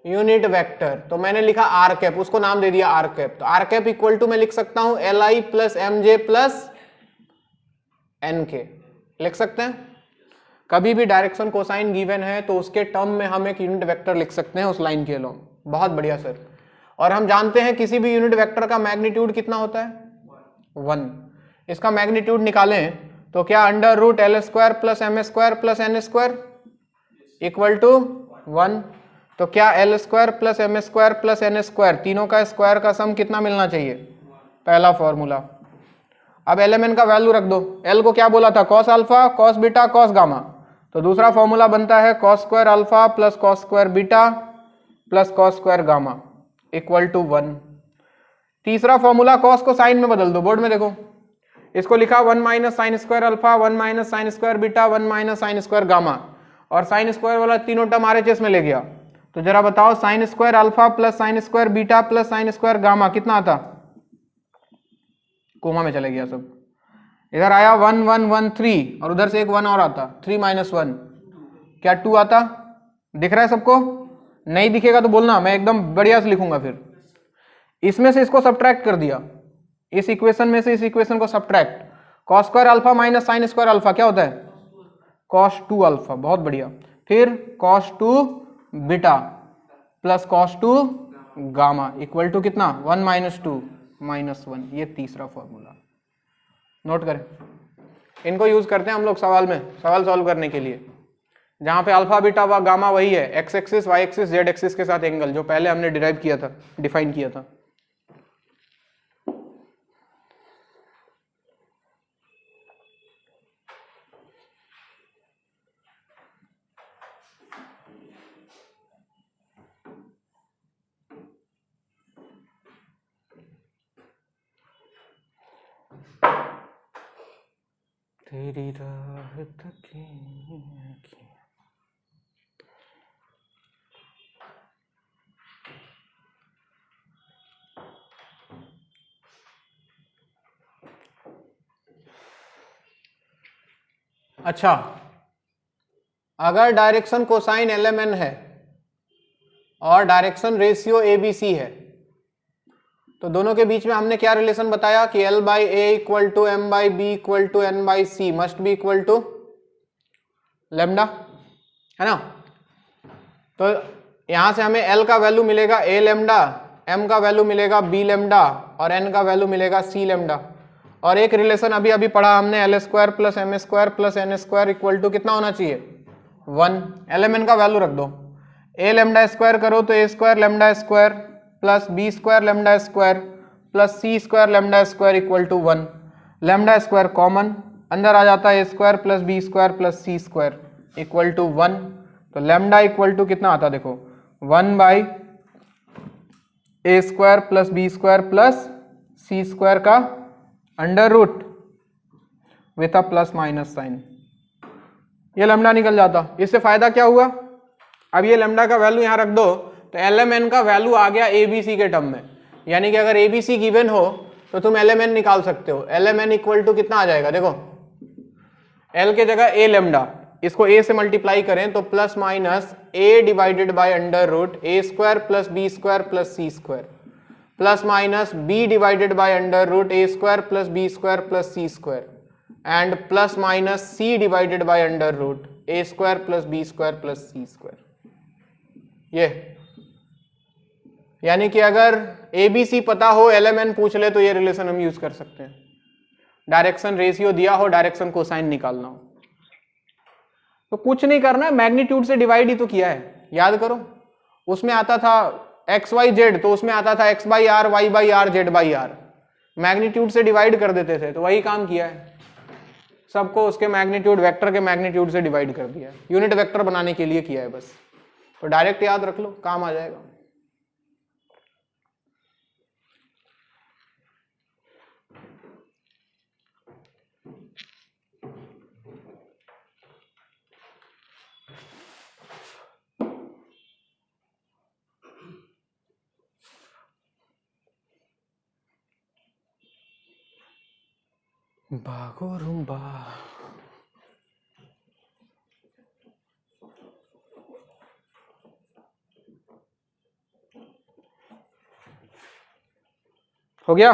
यूनिट वेक्टर। तो मैंने लिखा आर कैप, उसको नाम दे दिया आर कैप। तो आर कैप इक्वल टू मैं लिख सकता हूं LI plus MJ plus NK, लिख सकते हैं। कभी भी डायरेक्शन कोसाइन गिवन है तो उसके टर्म में हम एक यूनिट वेक्टर लिख सकते हैं उस लाइन के अलोंग। बहुत बढ़िया सर। और हम जानते हैं किसी भी यूनिट वेक्टर का मैग्नीट्यूड कितना होता है? 1। इसका मैग्नीट्यूड निकालें तो क्या under root L square plus M square plus N square equal to 1। तो क्या L square plus M square plus N square, तीनों का स्क्वायर का सम कितना मिलना चाहिए? पहला फॉर्मूला। अब LMN का वैल्यू रख दो। L को क्या बोला था? Cos alpha, cos beta, cos gamma. तो दूसरा फॉर्मूला बनता है cos square alpha plus cos square beta plus cos square gamma equal to 1। तीसरा फॉर्मूला कॉस को साइन में बदल दो, बोर्ड में देखो। इसको लिखा 1 minus sine square alpha, 1 minus sine square beta, 1 minus sine square gamma, और साइन स्क्वायर वाला तीनों टर्म RHS में ले गया। तो जरा बताओ sign square alpha plus sine square beta plus sine square gamma कितना आता? कोमा में चले गया सब। इधर आया 1 1 1 3 और उधर से एक 1 और आता, 3 माइनस 1 क्या 2 आता? दिख रहा है सबको? नहीं दिखेगा तो बोलना, मैं एकदम बढ़िया से लिखूंगा। फिर इसमें से इसको सब्ट्रैक्ट कर दिया, इस इक्वेशन में से इस इक्वेशन को subtract. Cos square alpha minus sine square alpha क्या होता है? Cos 2 alpha. बहुत बढ़िया। फिर cos 2 beta plus cos 2 gamma equal to कितना? 1 माइनस 2 माइनस 1। ये तीसरा फॉर्मूला नोट करें। इनको यूज करते हैं हम लोग सवाल में, सवाल सॉल्व करने के लिए, जहां पे अल्फा बीटा व गामा वही है, x axis y axis z axis के साथ एंगल, जो पहले हमने डिराइव किया था, डिफाइन किया था। तेरी राह तकी। अच्छा, अगर डायरेक्शन कोसाइन LMN है और डायरेक्शन रेशियो ABC है, तो दोनों के बीच में हमने क्या रिलेशन बताया कि L by A equal to M by B equal to N by C must be equal to lambda, है ना? तो यहां से हमें L का वैल्यू मिलेगा A लेमडा, M का वैल्यू मिलेगा B लेमडा और N का वैल्यू मिलेगा C लेमडा। और एक रिलेशन अभी अभी पढ़ा हमने, L square plus M square plus N square equal to कितना होना चाहिए? 1। LMN का वैल्यू रख दो। A लेमडा स्क्वायर करो तो A square lambda square plus B square lambda square plus C square lambda square equal to 1। Lambda square common, अंदर आ जाता है A square plus B square plus C square equal to 1। तो lambda equal to कितना आता देखो, 1 by A square plus B square plus C square का under root with a plus minus sign. ये लेमडा निकल जाता। इससे फायदा क्या हुआ? अब ये लेमडा का वैल्यू यहां रख दो तो LMN का वैल्यू आ गया ABC के टर्म में। यानी कि अगर ABC गिवन हो तो तुम LMN निकाल सकते हो। LMN इक्वल टू कितना आ जाएगा देखो, L के जगह A लेमडा, इसको A से मल्टीप्लाई करें तो plus minus A divided by under root A square plus B square plus C square plus minus B divided by under root A square plus B square plus C square and plus minus C divided by under root A square plus B square plus C square. ये यानी कि अगर ABC पता हो, LMN पूछ ले, तो ये रिलेशन हम यूज कर सकते हैं। डायरेक्शन रेशियो दिया हो, डायरेक्शन कोसाइन निकालना हो तो कुछ नहीं करना है, मैग्नीट्यूड से डिवाइड ही तो किया है। याद करो, उसमें आता था एक्स वाई जेड, तो उसमें आता था x by r, y by r, z by r, magnitude से डिवाइड कर देते थे, तो वही काम किया है, सबको उसके मैग्नीट्यूड, वेक्टर के मैग्नीट्यूड से डिवाइड कर दिया है, यूनिट वेक्टर बनाने के लिए किया है बस, तो डायरेक्ट याद रख लो, काम आ जाएगा। भागो रूम्बा। हो गया?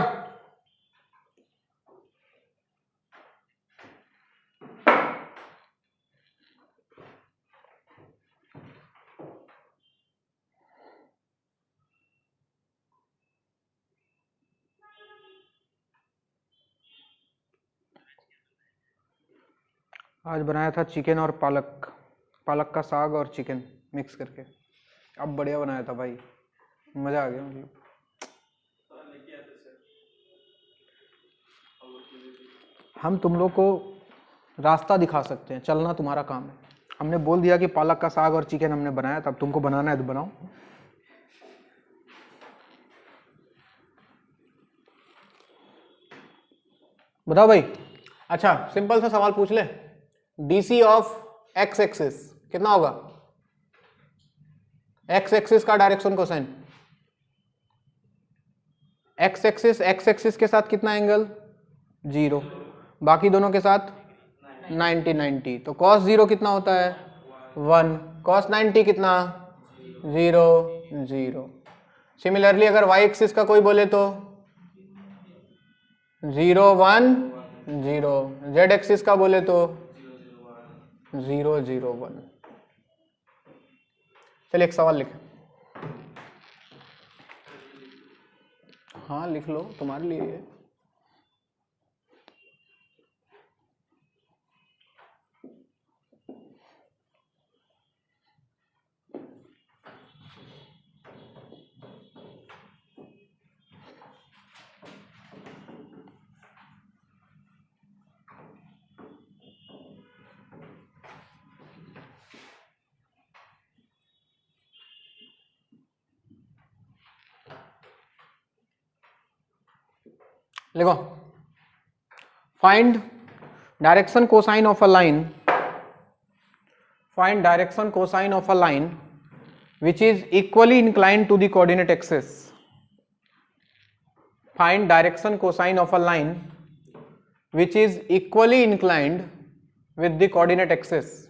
आज बनाया था चिकन और पालक, पालक का साग और चिकन मिक्स करके, अब बढ़िया बनाया था भाई, मजा आ गया। मतलब हम तुम लोग को रास्ता दिखा सकते हैं, चलना तुम्हारा काम है। हमने बोल दिया कि पालक का साग और चिकन हमने बनाया, तब तुमको बनाना है तो बनाओ। बताओ भाई। अच्छा सिंपल सा सवाल पूछ ले, डीसी ऑफ एक्स एक्सिस कितना होगा? एक्स एक्सिस का डायरेक्शन कोसाइन, एक्स एक्सिस के साथ कितना एंगल? 0, बाकी दोनों के साथ 90 90, तो cos 0 कितना होता है? 1, cos 90 कितना? 0 0। सिमिलरली अगर y एक्सिस का कोई बोले तो 0 1 0, z एक्सिस का बोले तो 0 0 1। चलिए एक सवाल लिखें। हाँ लिख लो, तुम्हारे लिए। लिखो, find direction cosine of a line, find direction cosine of a line which is equally inclined to the coordinate axis. Find direction cosine of a line which is equally inclined with the coordinate axis.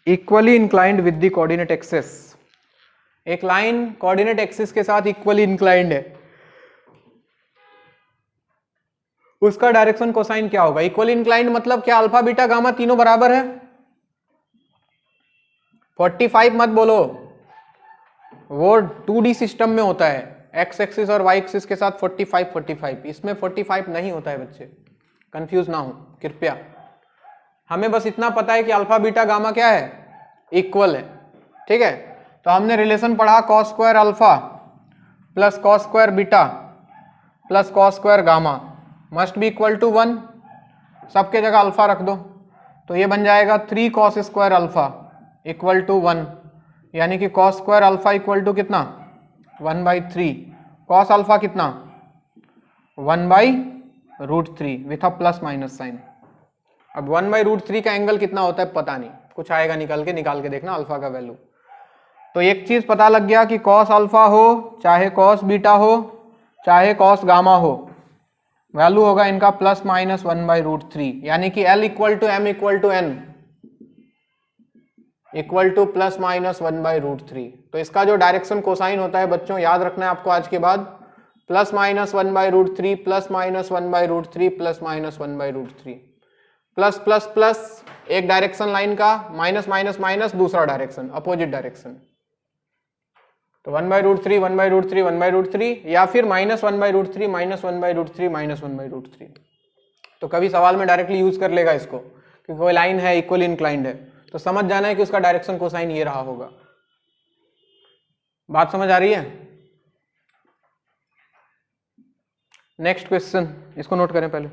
Equally inclined with the coordinate axis. एक line coordinate axis के साथ equally inclined है, उसका direction cosine क्या होगा? Equally inclined मतलब क्या? Alpha beta gamma तीनों बराबर है? 45 मत बोलो, वो 2D सिस्टम में होता है, एक्स एक्सिस और वाई एक्सिस के साथ 45 45, इसमें 45 नहीं होता है बच्चे, कंफ्यूज ना हो कृपया। हमें बस इतना पता है कि अल्फा बीटा गामा क्या है? इक्वल है, ठीक है। तो हमने रिलेशन पढ़ा cos square alpha plus cos square beta plus cos square gamma must be equal to 1, सबके जगह अल्फा रख दो, तो ये बन जाएगा 3 cos square alpha equal to 1, यानी कि cos square alpha equal to कितना? 1/3, कॉस अल्फा कितना? 1/√3 with a plus minus sign. अब 1/√3 का एंगल कितना होता है पता नहीं, कुछ आएगा निकल के देखना अल्फा का वैल्यू। तो एक चीज पता लग गया कि कॉस अल्फा हो चाहे कॉस बीटा हो चाहे कॉस गामा हो, वैल्यू होगा इनका प्लस माइनस 1/√3, यानी कि L equal to M equal to N equal to plus minus 1/√3। तो इसका जो डायरेक्शन कोसाइन होता है बच्चों, याद रखना है आपको आज के बाद, plus minus 1/√3 plus minus 1/√3 plus minus 1/√3, plus plus plus एक डायरेक्शन लाइन का, माइनस माइनस माइनस दूसरा डायरेक्शन, अपोजिट डायरेक्शन। तो 1/√3 1/√3 1/√3, या फिर माइनस 1/√3 माइनस 1/√3 माइनस 1/√3। तो कभी सवाल में डायरेक्टली यूज कर लेगा इसको, क्योंकि कोई लाइन है इक्वली इंक्लाइंड है, तो समझ जाना है कि उसका डायरेक्शन कोसाइन ये रहा होगा। बात समझ आ रही है? नेक्स्ट क्वेश्चन, इसको नोट करें पहले।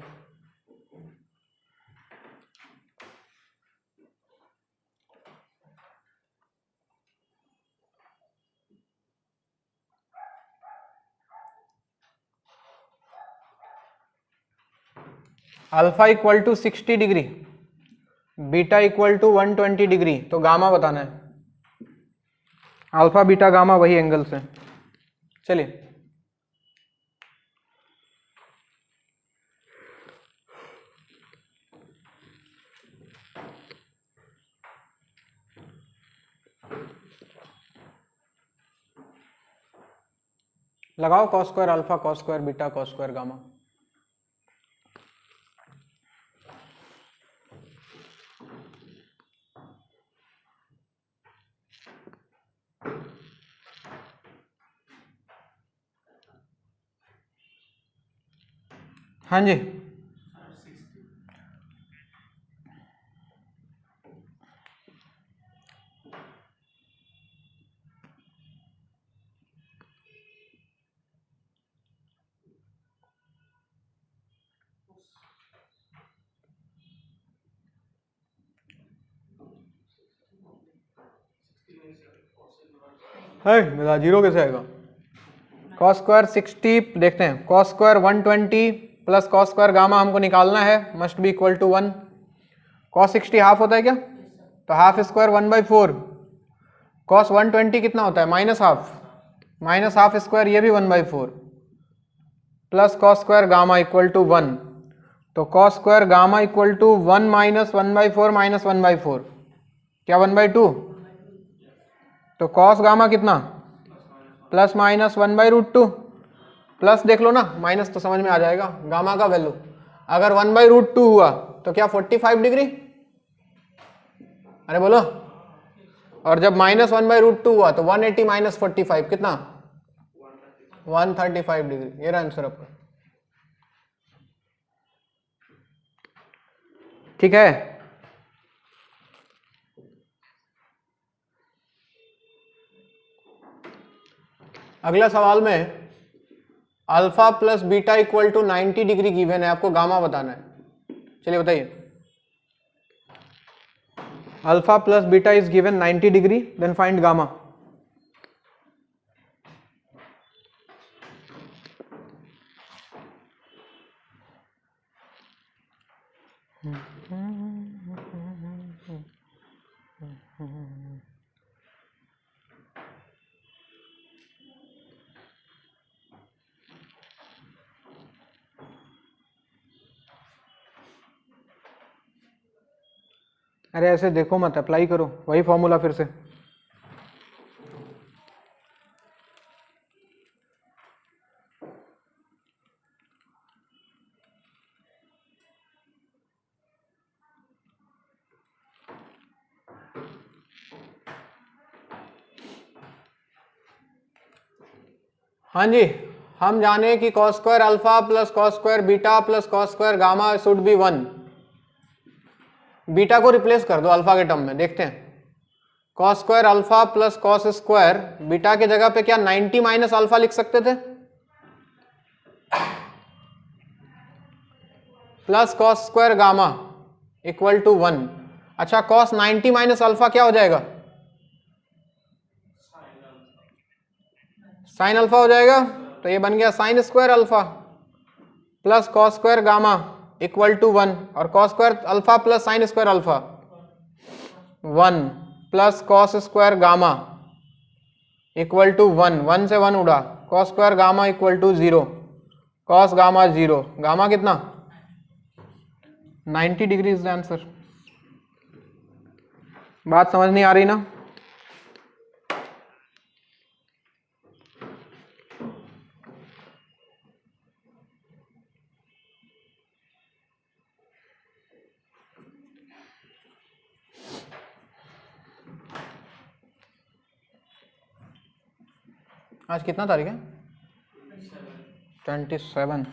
Alpha equal to 60 degree, beta equal to 120 degree, तो गामा बताना है। अल्फा बीटा गामा वही एंगल्स हैं। चलिए लगाओ cos square alpha, cos square beta, cos square gamma. हाँ जी, है मेरा जीरो कैसे आएगा? कॉस स्क्वायर 60, देखते हैं, cos square 120 plus cos square gamma हमको निकालना है, must be equal to 1। Cos 60 half होता है क्या? तो हाफ स्क्वायर 1/4। कॉस 120 कितना होता है? माइनस हाफ स्क्वायर, ये भी 1/4 plus cos square gamma equal to 1। तो cos square gamma equal to 1 minus 1/4 minus 1/4, क्या 1/2? तो कॉस गामा कितना? प्लस माइनस 1/√2, प्लस देख लो ना, माइनस तो समझ में आ जाएगा। गामा का वैल्यू अगर 1/√2 हुआ तो क्या 45 डिग्री? अरे बोलो। और जब माइनस 1/√2 हुआ तो 180 माइनस 45 कितना? 135 डिग्री। ये रहा आंसर आपका। ठीक है, अगला सवाल में alpha plus beta equal to 90 degree given है, आपको गामा बताना है। चलिए बताइए। Alpha plus beta is given 90 degree, then find gamma. अरे ऐसे देखो मत, अप्लाई करो वही फॉर्मूला फिर से। हाँ जी, हम जाने कि cos square alpha plus cos square beta plus cos square gamma should be 1। Beta को रिप्लेस कर दो अल्फा के टर्म में, देखते हैं। Cos square alpha plus cos square, beta के जगह पे क्या 90 माइनस अल्फा लिख सकते थे? Plus cos square gamma equal to 1। अच्छा, कॉस 90 माइनस अल्फा क्या हो जाएगा? साइन अल्फा हो जाएगा। तो ये बन गया sine square alpha plus cos square gamma equal to 1, और cos square alpha plus sine square alpha 1 plus cos square gamma equal to 1, 1 से 1 उड़ा, cos square gamma equal to 0, cos gamma 0, gamma कितना? 90 डिग्री इज द आंसर। बात समझ नहीं आ रही ना? आज कितना तारीख है? 27,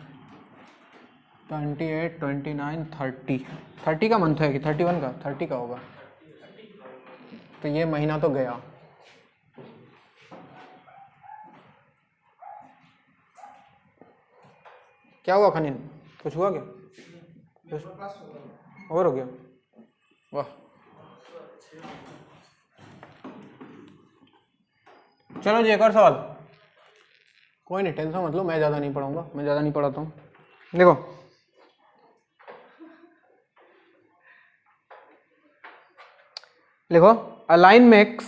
28, 29, 30। 30 का मंथ है कि 31 का? 30 का होगा। तो ये महीना तो गया। क्या हुआ खनीन, कुछ हुआ क्या? और हो गया, वाह। चलो जी एक और सवाल। कोई नहीं, टेंशन मत लो, मैं ज़्यादा नहीं पढ़ाऊंगा, मैं ज़्यादा नहीं पढ़ाता हूँ। देखो लिखो, a line makes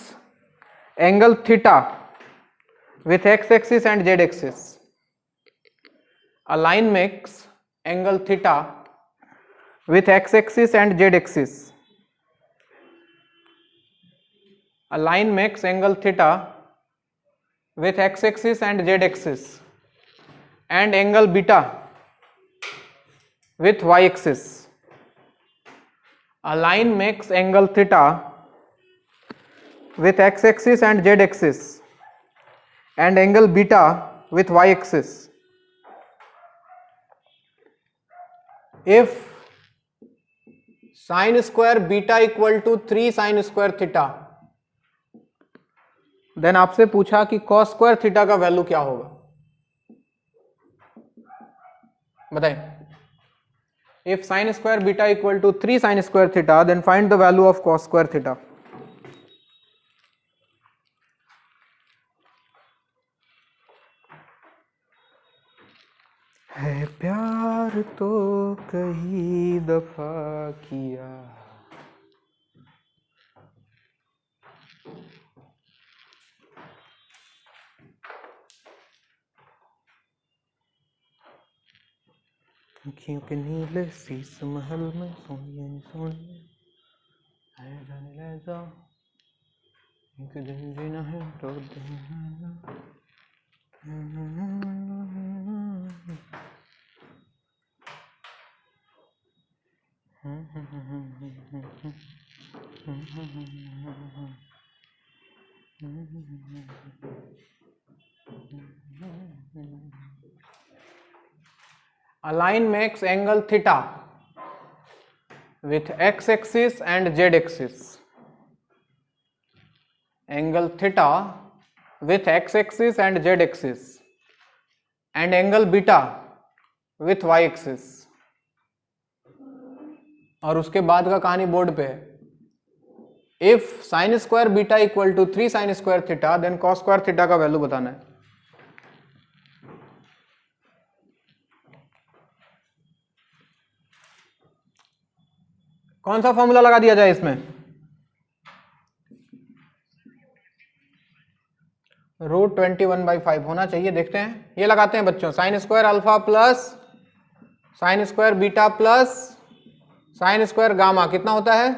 angle theta with x axis and z axis. A line makes angle theta with x axis and z axis. A line makes angle theta with x axis and z axis and angle beta with y axis. A line makes angle theta with x axis and z axis and angle beta with y axis if sin square beta equal to 3 sin square theta, then आपसे पूछा कि cos square theta का value क्या होगा, बताएं। If sin square beta equal to 3 sin square theta, then find the value of cos square theta. है प्यार तो कई दफा किया, आँखियों के नीले शीश महल में सोनिए सोनिए है जाने ले जाओ, एक दिन जीना है तो A line makes angle theta with x axis and z axis. Angle theta with x axis and z axis and angle beta with y axis. और उसके बाद का कहानी बोर्ड पे है। If sin square beta equal to 3 sin square theta, then cos square theta का value बताना है। कौन सा फॉर्मूला लगा दिया जाए इसमें? √21/5 होना चाहिए, देखते हैं। ये लगाते हैं बच्चों, sign square alpha plus sine square beta plus sine square gamma कितना होता है?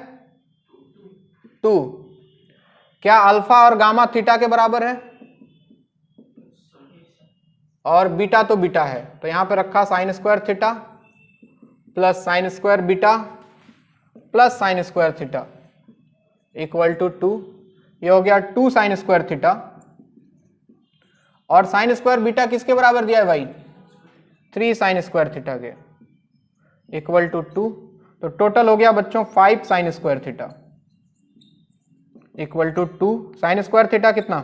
2। क्या अल्फा और गामा थीटा के बराबर है? और बीटा तो बीटा है, तो यहां पे रखा sine square theta plus sine square beta plus sine square theta equal to 2। ये हो गया 2 साइन स्क्वायर थीटा, और साइन स्क्वायर बीटा किसके बराबर दिया है भाई? 3 साइन स्क्वायर थीटा के, इक्वल टू 2। तो टोटल हो गया बच्चों 5 sine square theta equal to 2 sine square theta कितना?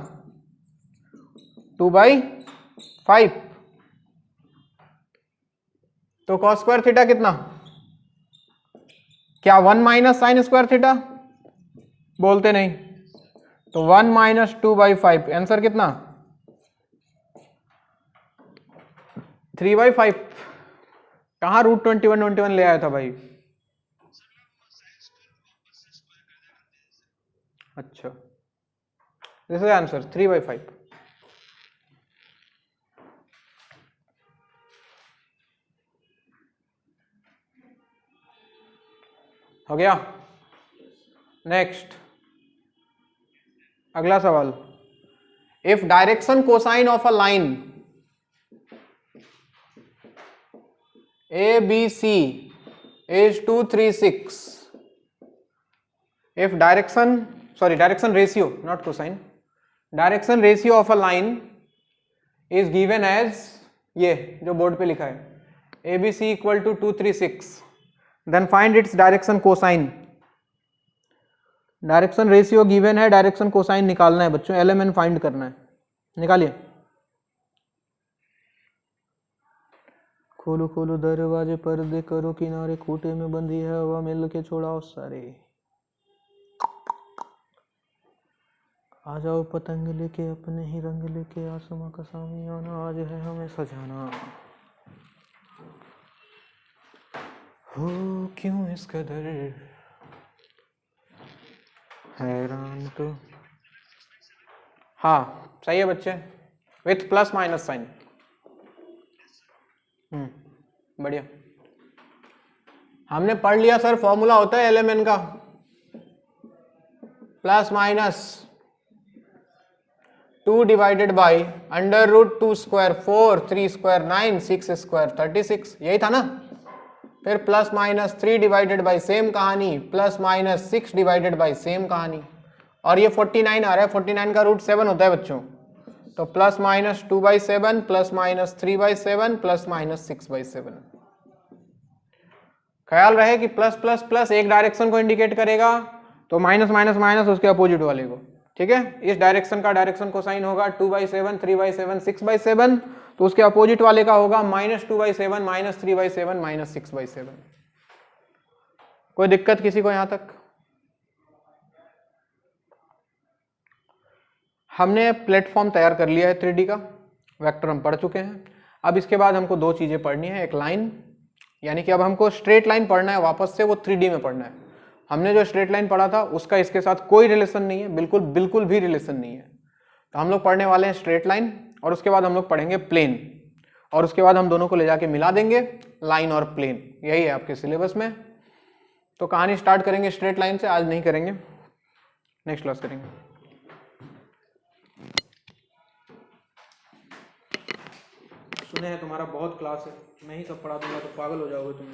2/5। तो कॉस स्क्वायर थीटा कितना? क्या 1 माइनस साइन स्क्वायर थीटा? बोलते नहीं, तो 1 माइनस 2/5। आंसर कितना? 3/5। कहां √21 ले आया था भाई? अच्छा, दिस इज आंसर 3/5। हो गया। नेक्स्ट, अगला सवाल। If direction cosine of a line ABC is 236, if direction ratio, not cosine, direction ratio of a line is given as, ये जो बोर्ड पे लिखा है ABC equal to 236, then find its direction cosine। Direction ratio given है, direction cosine निकालना है बच्चों, LMN find करना है। निकालिए, खोलो खोलो दरवाजे पर्दे करो किनारे, खूटे में बंधी है हवा मिल के छोड़ाओ सारे। आ जाओ पतंग लेके अपने ही रंग लेके, आसमां का सामियाना आज है हमें सजाना। हो क्यों इस कदर हैरान तो। हाँ सही है बच्चे, विथ प्लस माइनस साइन। बढ़िया। हमने पढ़ लिया सर, फॉर्मूला होता है एलएमएन का plus minus 2 divided by under root 2 square 4 3 square 9 6 square 36, यही था ना। फिर plus minus 3 divided by same कहानी, plus minus 6 divided by same कहानी, और ये 49 आ रहा है, 49 का रूट 7 होता है बच्चों। तो plus minus 2/7 plus minus 3/7 plus minus 6/7। ख्याल रहे कि प्लस प्लस प्लस एक डायरेक्शन को इंडिकेट करेगा, तो माइनस माइनस माइनस उसके अपोजिट वाले को। ठीक है, इस डायरेक्शन का डायरेक्शन कोसाइन होगा 2/7 3/7 6/7, तो उसके अपोजिट वाले का होगा -2/7 -3/7 -6/7। कोई दिक्कत किसी को यहां तक? हमने प्लेटफॉर्म तैयार कर लिया है 3D का, वेक्टर हम पढ़ चुके हैं। अब इसके बाद हमको दो चीजें पढ़नी है, एक लाइन, यानी कि अब हमको स्ट्रेट लाइन पढ़ना है वापस से, वो 3D में पढ़ना है। हमने जो स्ट्रेट लाइन पढ़ा था उसका इसके साथ कोई रिलेशन नहीं है, बिल्कुल बिल्कुल भी रिलेशन नहीं है। तो हम लोग पढ़ने वाले हैं स्ट्रेट लाइन, और उसके बाद हम लोग पढ़ेंगे प्लेन, और उसके बाद हम दोनों को ले जाके मिला देंगे, लाइन और प्लेन, यही है आपके सिलेबस में। तो कहानी स्टार्ट करेंगे स्ट्रेट लाइन से, आज नहीं करेंगे, नेक्स्ट क्लास करेंगे। सुने हैं तुम्हारा बहुत क्लास है, मैं ही सब पढ़ा दूंगा तो पागल हो जाओगे तुम।